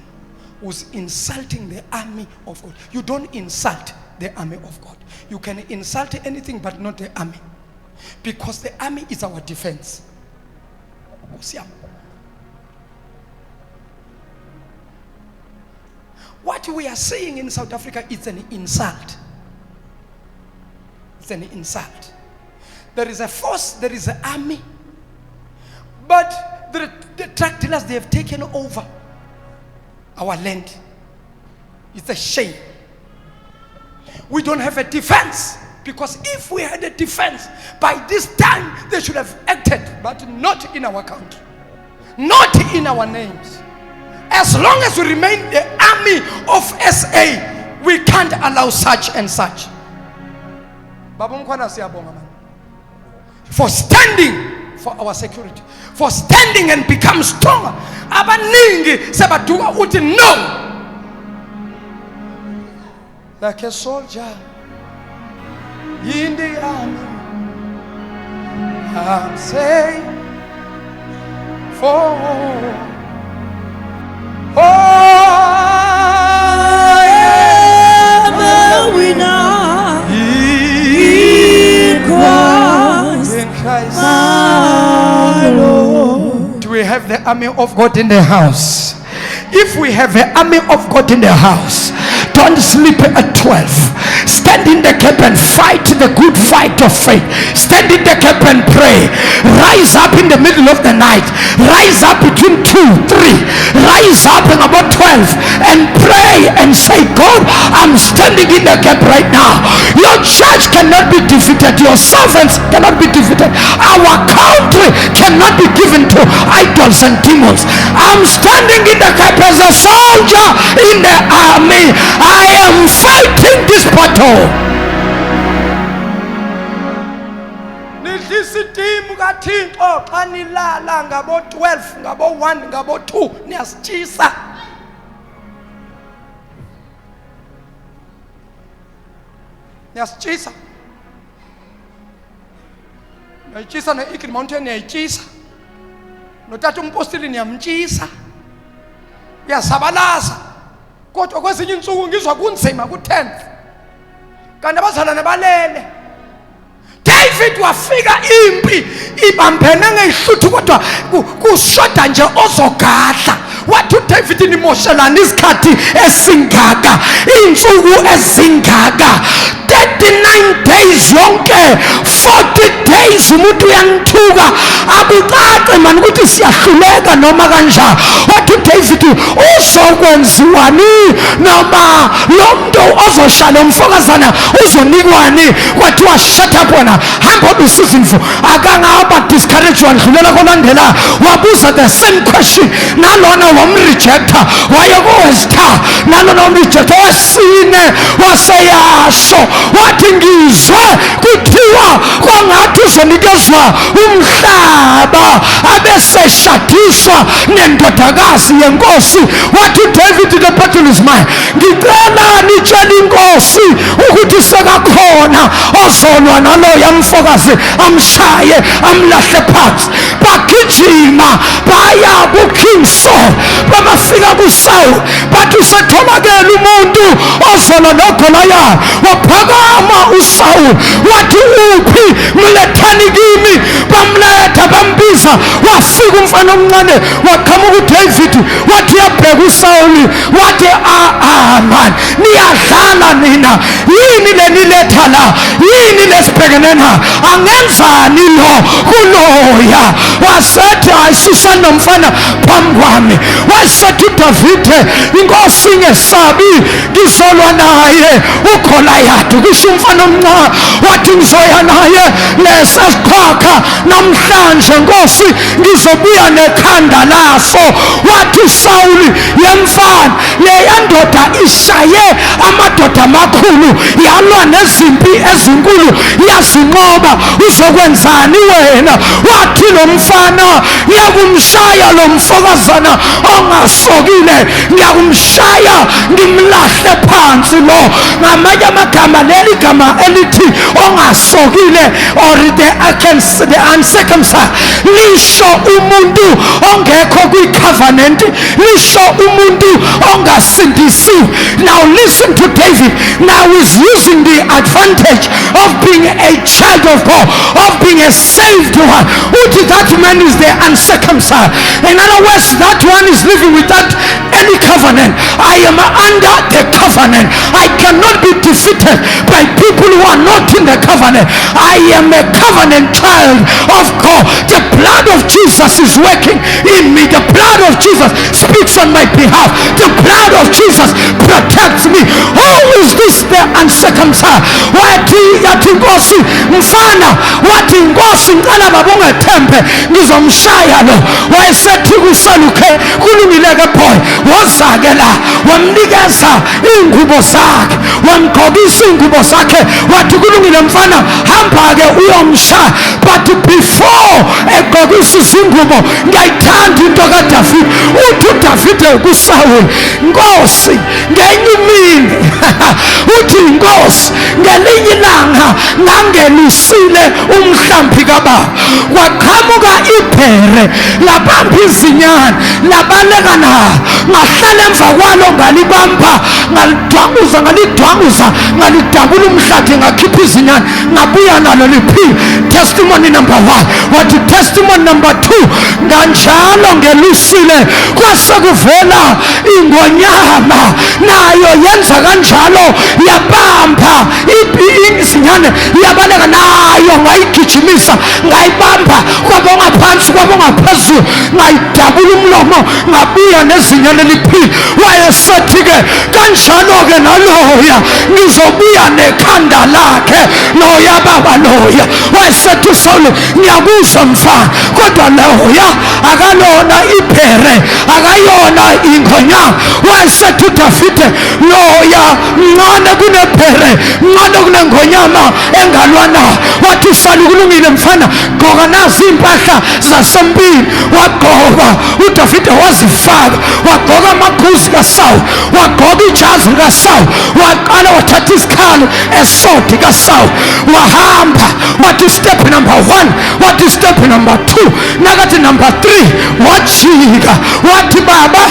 who's insulting the army of God? You don't insult the army of God. You can insult anything but not the army. Because the army is our defense. What we are seeing in South Africa is an insult. It's an insult. There is a force, there is an army, but the drug dealers, they have taken over our land. It's a shame. We don't have a defense, because if we had a defense, by this time they should have acted, but not in our country, not in our names. As long as we remain the army of SA, we can't allow such and such. For standing for our security, for standing and become stronger. Abaningi sebaduka uthi no. Like a soldier in the army, I'm saying for I am a winner in Christ my Lord. Do we have the army of God in the house? If we have the army of God in the house, don't sleep at 12. Stand in the gap and fight the good fight of faith. Stand in the gap and pray. Rise up in the middle of the night. Rise up between 2, 3. Rise up in about 12 and pray and say, God, I'm standing in the gap right now. Your church cannot be defeated. Your servants cannot be defeated. Our country cannot be given to idols and demons. I'm standing in the gap as a soldier in the army. I am fighting this battle. Nidlisitimu kaThixo xa nilala ngabo 12 ngabo 1 ngabo 2 niyasitshisa. Niyasitshisa. uyayitshisa ne-Eagle Mountain, uyayitshisa notata umpostile niyamtshisa, uyasabalaza. Kodwa kwezinye insuku ngizwa kunzima ku-10th, kanti abazalwane balele. David wafika impi ibambene ngeyihluthi, kodwa kushoda nje ozogadla. Wathi uDavid nimoshelana isikhathi esingaka, insuku ezingaka, 39 days yonke, 40 days umuntu uyangithuka, akucace mani ukuthi siyahluleka noma kanjani. Wathi uDavid uzokwenziwani noma lo muntu ozoshala umfokazana uzonikwani? Kwathiwa shut up wena, hamba ubusiza imvu. Akangaba discourage wadlulela kolandela, wabuza the same question, nalona wamrejecta, wayekuwesitha, nalona wamrejecta, wesine waseyasho. Wathi ngizwe kuthiwa kwangathi uzonikezwa umhlaba abeseshadiswa nendodakazi yenkosi. Wathi uDavid, the battle is mine. Ngicela nitshele inkosi ukuthi sekakhona ozolwa naloya mfokazi, amshaye amlahle phansi. Bagijima baya kuKing Saul, bamafika kuSaul, bathi usetholakele umuntu ozolwa noGoliath. Waphakama uSaul wathi uphi, mlethani kimi. Bamletha bambiza, wafika umfana omncane waqhamuka uDavid. Wathi uyabheka uSaul, wathi man, niyadlala nina yini leniletha la, yini lesibhekene na, angenzani lo kuloya? Wasethi ayisusa nomfana phambi kwami. Wasethi uDavide, inkosi ingesabi, ngizolwa naye uGoliath. Kusho umfana omncane, wathi ngizoya naye lesasikhakha namhlanje nkosi, ngizobuya nekhanda laso. Wathi uSaul, yemfana leya ndoda ishaye amadoda amakhulu, yalwa nezimpi ezinkulu, yazinqoba, uzokwenzani wena? Wathi lo mfana ngiyakumshaya lo mfokazana ongasokile, ngiyakumshaya ngimlahle phansi lo. Ngamanye amagama leli gama elithi ongasokile or the uncircumcised lisho umuntu ongekho kwi-covenant, lisho umuntu ongasindisiwe. Now listen to David. Now he's using the advantage of being a child of God, of being a saved one. That man is the uncircumcised. In other words, that one is living without any covenant. I am under the covenant. I cannot be defeated by people who are not in the covenant. I am a covenant child of God. The blood of Jesus is working in me. The blood of Jesus speaks on my behalf. The blood of Jesus protects me. Who is this the uncircumcised? Wathi yathi inkosi, mfana, wathi inkosi ngicela babonge thembe, ngizomshaya lo. Wayesethi kuSaul, kulungileke boy, wozake la, wamnikeza ingubo zakhe, wamgqokisa ingubo zakhe. Wathi kulungile mfana, hamba ke uyomshaya. But before egqokisa izingubo, ngiyayithanda into kaDavid. Uthi uDavid kuSaul, Nkosi, ngenye imini uthi inkosi, ngelinye ilanga ngangelusile umhlambi kababa, kwaqhamuka ibhere labamba izinyane labaleka nalo, ngahlala emva kwalo ngalibamba, ngalidwanguza, ngalidabula umhlathi, ngakhipha izinyane, ngabuya nalo liphila. Testimony number 1. Wathi testimony number 2, nganjalo ngelusile kwasekuvela ingonyama, nayo yenza kanjalo, yabamba izinyane, yabaleka nayo, ngayigijimisa, ngayibamba, kwabonga phansi kwabonga phezulu, ngayidabula umlomo, ngabuya nezinyane liphila. Wayesethi-ke kanjalo-ke naloya ngizobuya nekhanda lakhe, loya baba loya. Wayesethi uSaul, ngiyakuzwa mfana, kodwa loya akalona ibhere, akayona ingonyama. Wayesethi uDavide, loya mncane kunebhere, mncane kunengonyama, engalwana. Wathi uSawuli kulungile mfana, gqoka nazi impahla zasempini. Wagqoka, uDavide wazifaka, wagqoka amabhuzi kaSawuli, wagqoka ijazi likaSawuli, waqala wathatha isikhalo esodi kaSawuli, wahamba. Wathi step number 1, wathi step number 2, nakathi number 3 wajika. Wathi baba,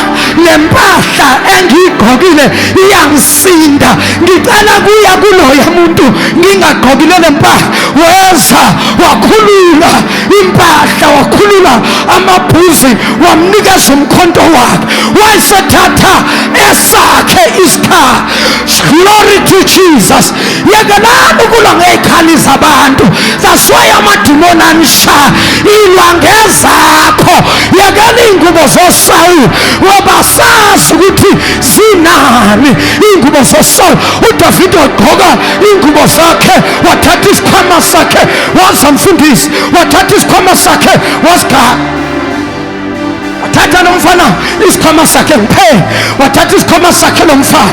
le mpahla engiyigqokile iyangisinda, ngicela kuya kuloya muntu ngingagqokile le mpahla. Weza wakhulula impahla, wakhulula amabhuzi, wamnikeza umkhonto wakhe, wayesethatha esakhe isikhali. Glory to Jesus. Yekelani ukulwa ngezikhali zabantu. That's why amadimoni anisha ilwa ngezakho. Yekela ingubo zoSawuli ngoba sazi ukuthi zinani ingubo zoSawuli. uDavide wagqoka ingubo zakhe, wathatha isikhwama sakhe wazamfundisa, wathatha isikhwama sakhe wasigaxa. Wathatha nomfana isikhwama sakhe ngiphele, wathatha isikhwama sakhe nomfana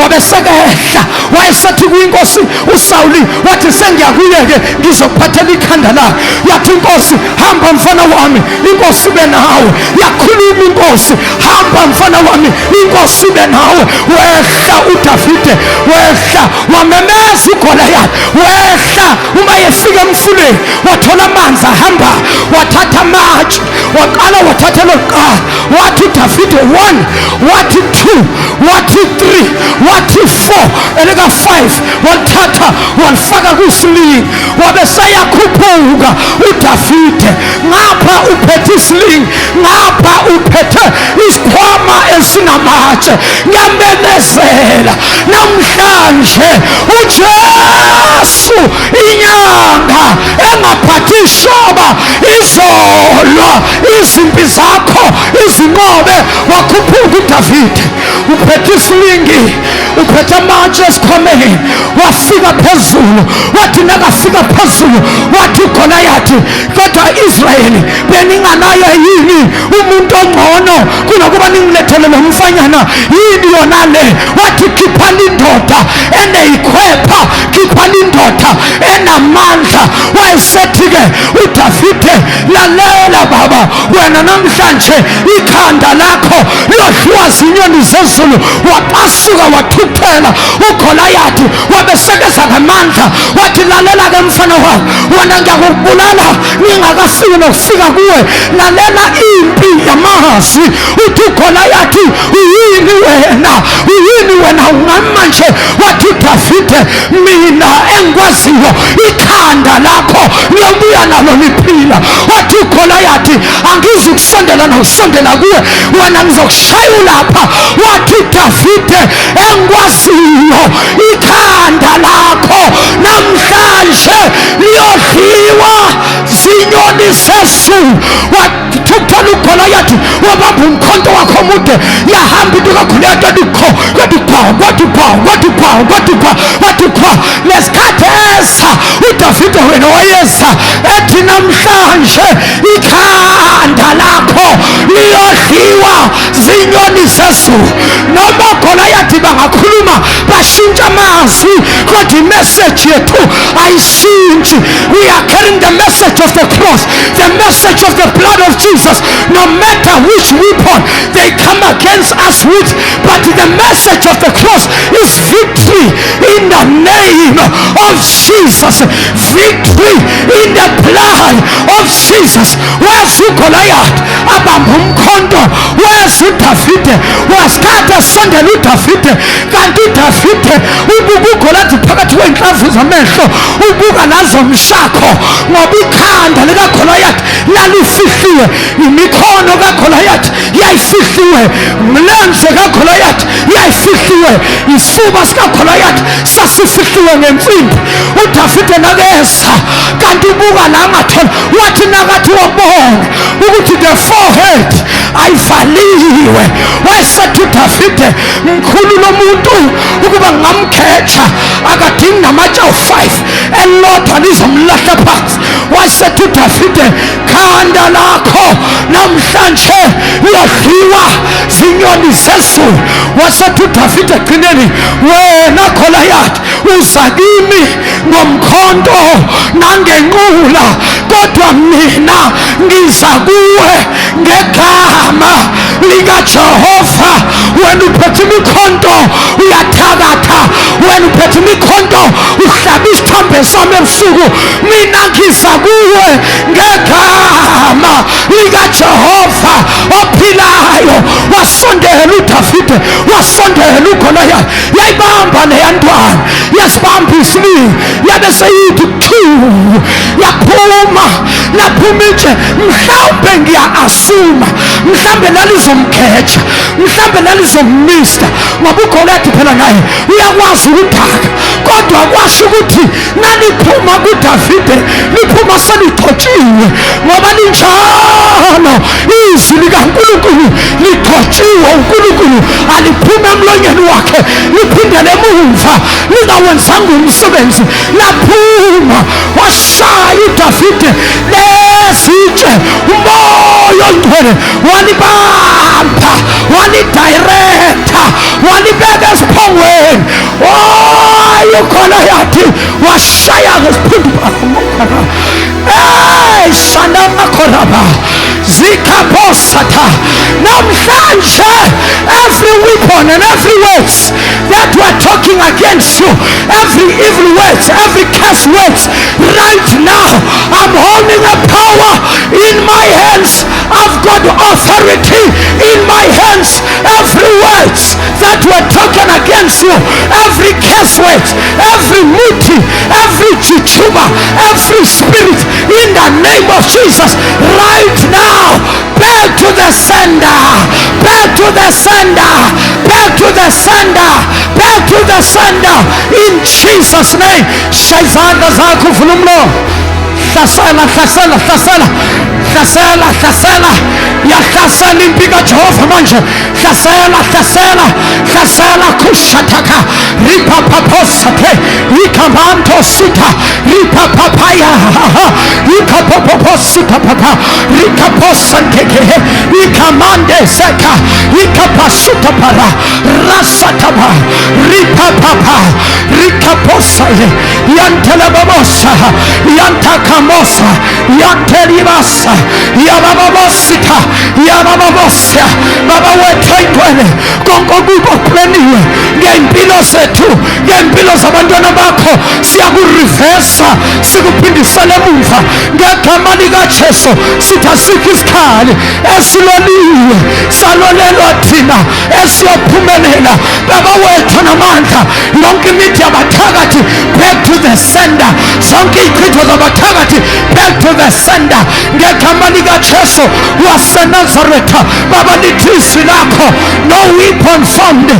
wabesekehla. Wayesethi kuyinkosi uSawuli, wathi sengiyakuyeke ngizokuphathela ikhanda lakhe. Yathi inkosi, hamba mfana wami, inkosi ibe nawe. Yakhuluma inkosi, hamba mfana wami, inkosi ibe nawe. Wehla uDavide, wehla wamemeza uGoliathi, wehla. Uma yefika emfuleni wathola amanzi ahamba, wathatha amatshe, waqala wathatha lokuqala. Wathi uDavide 1, wathi 2, wathi 3, wathi 4, elika 5 wathatha walifaka kusilingi. Wabesayakhuphuka uDavide, ngapha uphethe isilingi, ngapha uphethe isikhwama esinamatshe. Ngiyamemezela namhlanje uJesu inyanga engaphathi ishoba izolwa izimpi zakho izinqobe. Wakhuphuka uDavide, uphethe isilingi, uphethe amatshe esikhwameni, wafika phezulu. Wathi nakafika phezulu wathi uGoliathi, kodwa Israyeli beninganayo yini umuntu ongcono kunokuba ningilethele lo mfanyana yini yona le? Wathi khiphani indoda eneyikhwepha, khiphani indoda enamandla. Wayesethi-ke uDavide, lalela baba, wena namhlanje ikhanda lakho lodliwa zinyoni zezulu. Wapasuka wathuphela uGoliathi, wabesekeza ngamandla. Wathi lalela-ke mfana wami, wena ngiyakubulala ngingakafiki nokufika kuwe. Lalela impi yamazwi. Uthi uGoliathi, uyini wena, uyini wena ungamanje? Wathi uDavide, mina engikwaziyo ikhanda lakho ngiyobuya nalo liphila. Wathi uGoliathi, angizukusondela nokusondela kuwe, wena ngizokushaya ulapha. Wathi uDavide, engikwaziyo ikhanda lakho namhlanje liyodliwa zinyoni zezulu. Wathuphela uGoliathi, wabamba umkhonto wakho omude, yahamba into kaGoliathi. Wathi pha lesikhathesa uDavide wena wayeza ethi namhlanje ikhanda lakho liyodliwa zinyoni zezulu. Noma uGoliathi bangakhuluma bashintsha amazwi, kodwa imessage yethu ayishintshi. We are carrying the message of the cross, the message of the blood of Jesus. No matter which weapon they come against us with, but the message of the cross is victory in the name of Jesus, victory in the blood of Jesus. Where's uGoliath? Abamba umkhonto. Where's uDavide? Wasikade sondela uDavide, kanti uDavide ubuka uGoliathi phakathi kwenhlavu zamehlo, ubuka nazo mshakho, ngoba ikhanda likaGoliathi lalifihliwe, imikhono kaGoliathi yayifihliwe, umlenze kaGoliathi yayifihliwe, isifuba sikaGoliathi sasifihliwe ngemfimbi. uDavide nakeza, kanti ubuka la angathola. Wathi nakathi wabona ukuthi the forehead ayivaliwe, wayesethi uDavide, mkhulu lo muntu ukuba ngamkhetha, akadingi namatshe 5 elodwa lizomlahla phansi. wasethi uDavide, khanda lakho namhlanje uyadliwa zinyoni zezulu. Wasethi uDavide egcineni, wena Goliath uza kimi ngomkhonto nangenqula, kodwa mina ngiza kuwe ngegama likaJehova. Wena uphethe imikhonto uyathakatha, wena uphethe imikhonto uhlaba isithombe sami ebusuku, mina ngiza kuwe ngegama likaJehova ophilayo. Wasondela uDavide, wasondela uGoliath, yayibamba leyantwana, yasibamba isibili, yabe seyithi thu, yaphuma itshe. Mhlawumbe ngiya-asuma mhlawumbe lalizomkheja, mhlawumbe lalizomista, ngoba uGoliath phela naye uyakwazi ukudaka, kodwa kwasho ukuthi naliphuma kuDavide liphuma seligcotshiwe, ngoba linjalo izwi likaNkulunkulu ligcotshiwe. uNkulunkulu aliphuma emlonyeni wakhe liphindele emuva, lingawenzanga umsebenzi, laphuma washaya uDavide lesitshe. Umoya oNgcwele walibamba, walidirecta, walibeka esiphongweni. uGoliath washaya ngesiphundu. Shanamakoraba zikaposata. Namhlanje every weapon and every words that were talking against you, every evil words, every curse words, right now I'm holding a power in my hands. I've got authority in my hands. Every words that were talking against you, every curse word, every muti, every chichuba, every spirit, in the name of Jesus, right now, back to the sender, back to the sender, back to the sender, back to the sender, in Jesus' name. Shayzanda zakho vula hlasela hlasela hlasela hlasela hlasela yahlasela impi kaJehova manje. Hlasela hlasela hlasela kushataka ripapaposate ikamanto sita ripapapaya ikapoposita papa rikaposanteke ikamande seka ikapasuta para rasataba ripapapa rikaposaye yantelababosa yantakamosa yantelibasa yabababosita yabababosa. Baba wethu oyingcwele, konke okubopheniwe ngempilo zethu, ngempilo zabantwana bakho, siyakurivesa sikuphindisele emuva ngegama likaJesu. Sithi asikho isikhali esiloliwe salolelwa thina esiyophumelela. Baba wethu namandla, yonke imithi yabathakathi back to the sender, zonke ichitho zabathakathi back to the sender ngegama likaJesu waseNazaretha. Baba lithi izwi lakho, no weapon formed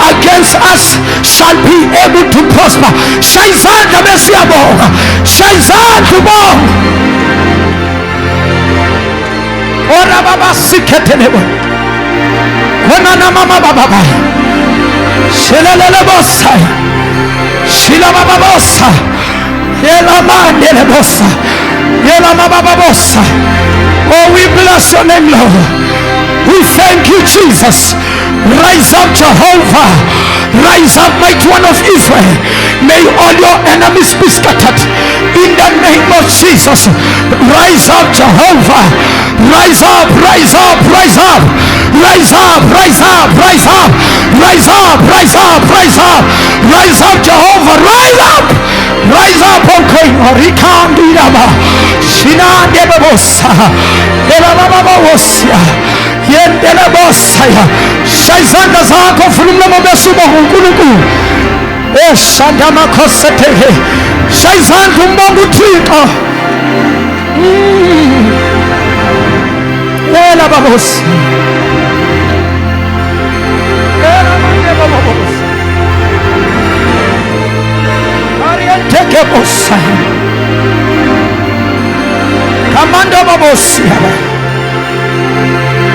against us shall be able to prosper. Shayizandla besiyabonga, shayizandla ubonga. Ora baba sikhethelwe khona namama baba shelelele bosa shila baba bosa yela mandele bosa yela baba bosa. Oh, we bless your name, Lord. We thank you, Jesus. Rise up, Jehovah. Rise up, mighty one of Israel. May all your enemies be scattered in the name of Jesus. Rise up, Jehovah. Rise up, rise up, rise up, rise up, rise up, rise up, rise up, rise up, rise up, rise up, Jehovah. Rise up, rise up, okay. Rikandinaba Shinande Babosa Elababosia Yendela Bosaya Shaizanda Zako Fulumama Besuba Hunkuluku Eshadama Kosete Shaizan Kumbabutrika Elababos Elababos Ariante Bosa Kamanda Babosia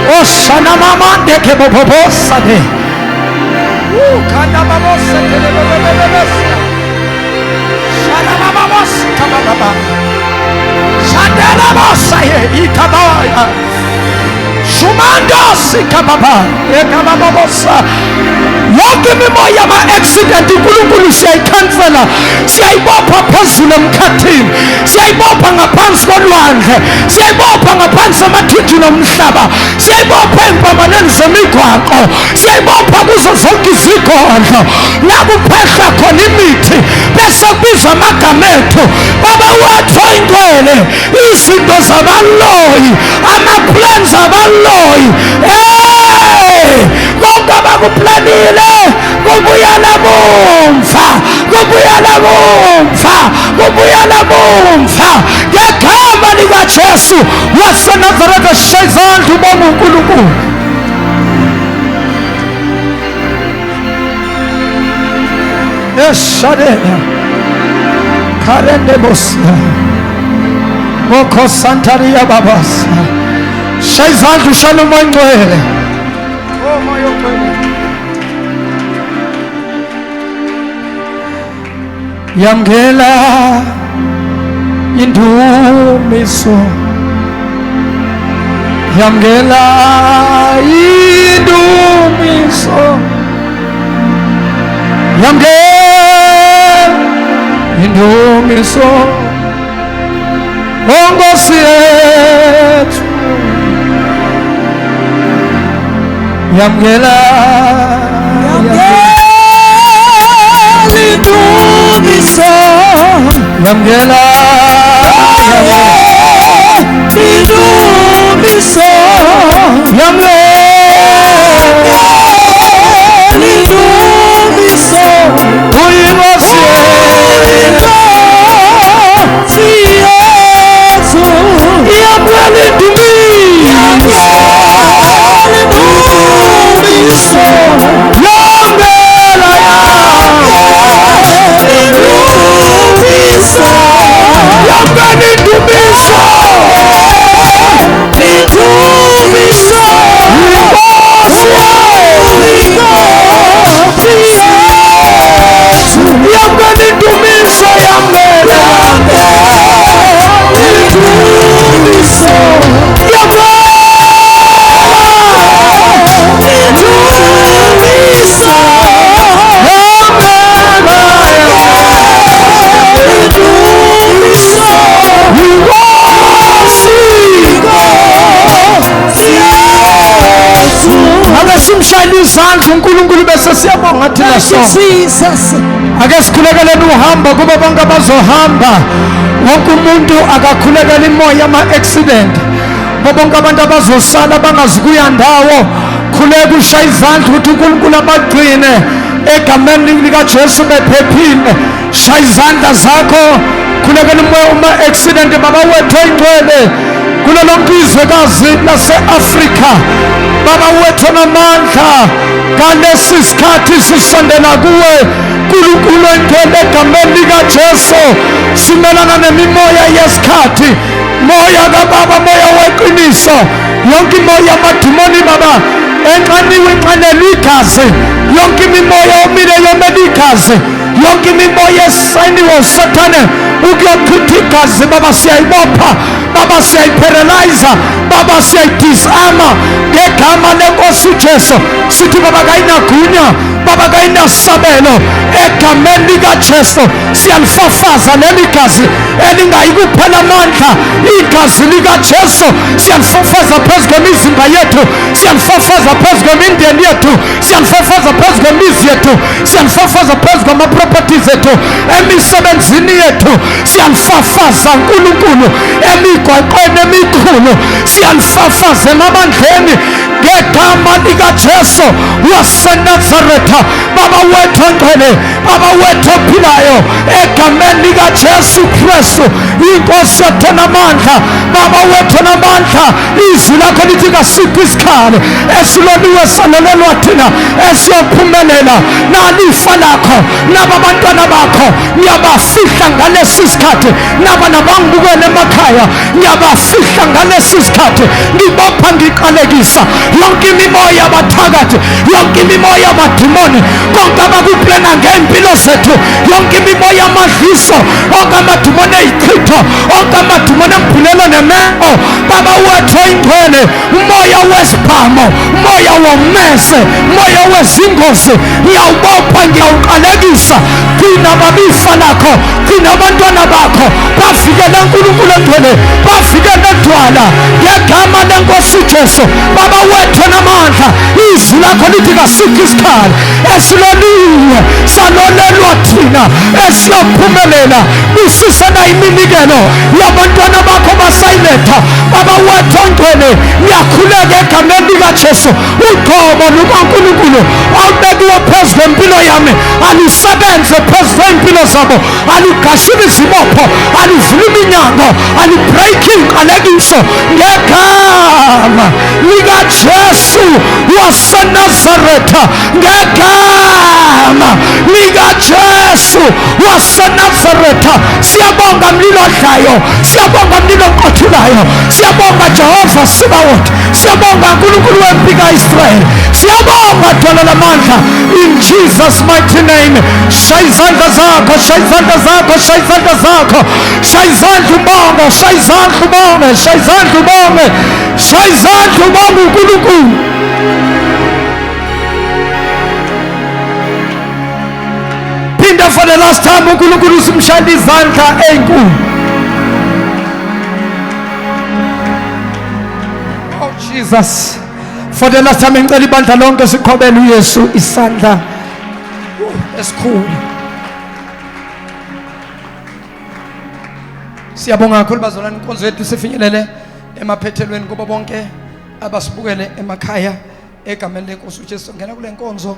O Shana Mama de Kebobosa de Kana Babosa de Babosa Shana Babos Kamababa papa ekamabosa yonke imimoya yama-accident uNkulunkulu siyayikhansela, siyayibopha phezulu emkhathini, siyayibopha ngaphansi kolwandle, siyayibopha ngaphansi emathunjini omhlaba, siyayibopha empambaneni zemigwaqo, siyayibopha kuzo zonke izigodlo la kuphehla khona imithi bese kubizwa amagama ethu. Baba wethu oyingcwele, izinto zabaloyi, ama-plans abaloyi, konke abakuplanile kubuyela mumva, kubuyela mumva, kubuyela mumva ngegama likaJesu waseNazaretha. Sishaye izandla ubonge uNkulunkulu. Eshadela karende bosia moko santaria babasa. Sishaye izandla ushaya umoya ongcwele. Oh moya ongcwele. Yamkela indumiso, yamkela indumiso, yamkela indumiso, Nkosi yethu yamkela indumiso, yamkela indumiso, yamkela indumiso, uyinkosi yethu yamkela indumiso, simshayile izandla uNkulunkulu bese siyabonga thina sonke. Ake sikhulekeleni uhamba kuba bonke abazohamba, wonke umuntu akakhulekele imoya yama-accident, bonke abantu abazosala bangazukuya ndawo. Khuleka ushaya izandla ukuthi uNkulunkulu abagcine egameni likaJesu bephephile. Shaya izandla zakho, khulekela imoya uma-accident. Baba wethu oyingcwele kulo lonke izwekazi lase-Afrika, Baba wethu namandla ngalesi sikhathi sisondela kuwe uNkulunkulu oyingcwele egameni likaJesu. Simelana nemimoya yesikhathi, moya kaBaba, moya weqiniso, yonke imoya yamadimoni Baba enxaniwe enxanela igazi, yonke imimoya omile yomela igazi, yonke imimoya esayiniwe uSathane ukuyochitha igazi Baba siyayibopha, Baba siyayiparalyza, Baba siyayidisarma ngegama lenkosi uJesu. Sithi Baba kayinagunya, Baba kayinasabelo egameni likaJesu. Siyalifafaza leli gazi elingayi kuphela amandla, igazi likaJesu siyalifafaza phezu kwemizimba yethu, siyalifafaza phezu kwemindeni yethu, siyalifafaza phezu kwemizi yethu, siyalifafaza phezu kwama-properties ethu, emisebenzini yethu siyalifafaza uNkulunkulu, emigwaqweni emikhulu siyalifafaza emabandleni ngegama likaJesu waseNazaretha. Baba wethu ongcwele, Baba wethu ophilayo, egameni likaJesu Kristu inkosi yethu namandla, Baba wethu namandla, izwi lakho lithi kasiphi isikhali esiloliwe salolelwa thina esiyophumelela. Nalifa lakho naba abantwana bakho ngiyabafihla ngalesi sikhathi, naba nabangibukela emakhaya ngiyabafihla ngalesi sikhathi, ngibopha ngiqalekisa yonke imimoya yabathakathi, yonke imimoya yamadimoni, konke abakuplana ngempilo zethu, yonke imimoya yamadliso, onke amadimoni eyichitho, onke amadimoni empulelo nemeo. Baba wethu oyingcwele, umoya wesibhamo, umoya womese, umoya wezingozi, ngiyawubopha ngiyawuqalekisa. Thina babifa lakho, thina abantwana bakho, bavikele uNkulunkulu engcwele, bavikele edwala ngegama lenkosi uJesu. Baba wethu namandla, izwi lakho lithi kasikho isikhala esiloliwe salolelwa thina esiyophumelela. Busisana iminikelo yabantwana bakho basayiletha. Baba wethu ongcwele, ngiyakhuleka egameni likaJesu, uqobo lukaNkulunkulu awubekiwe phezu kwempilo yami alusebenze phezu kwempilo zabo, alugashile izibopho, alivule iminyango, alibreak inqalekiso ngegama likaJesu waseNazaretha, ngegama likaJesu waseNazaretha. Siyabonga mlilo odlayo, siyabonga mlilo oqothulayo, siyabonga Jehova Sabaoth, siyabonga uNkulunkulu wempi kaIsrayeli, siyabonga dwala lamandla. In Jesus mighty name. Shaya izandla zakho, shaya izandla zakho, shaya izandla zakho, shaya izandla ubonge, shaya izandla ubonge, shaya izandla ubonge, shaya izandla ubonge uNkulunkulu. Phinda for the last time, uNkulunkulu usimshayela izandla ezinkulu. Oh Jesus, for the last time ngicela ibandla lonke siqhobele uYesu isandla esikhulu. Siyabonga kakhulu bazalwane, inkonzo yethu sifinyelele emaphethelweni kubo bonke abasibukele emakhaya. Egameni lenkosi uJesu, ngena kule nkonzo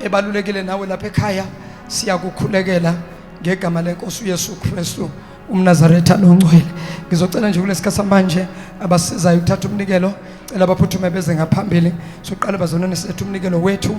ebalulekile nawe lapha ekhaya. Siyakukhulekela ngegama lenkosi uYesu Kristu umNazaretha longcwele. Ngizocela nje kulesikhathi manje abasizayo ukuthatha umnikelo, cela abaphuthume beze ngaphambili. Soqala bazalwane, sethu umnikelo wethu.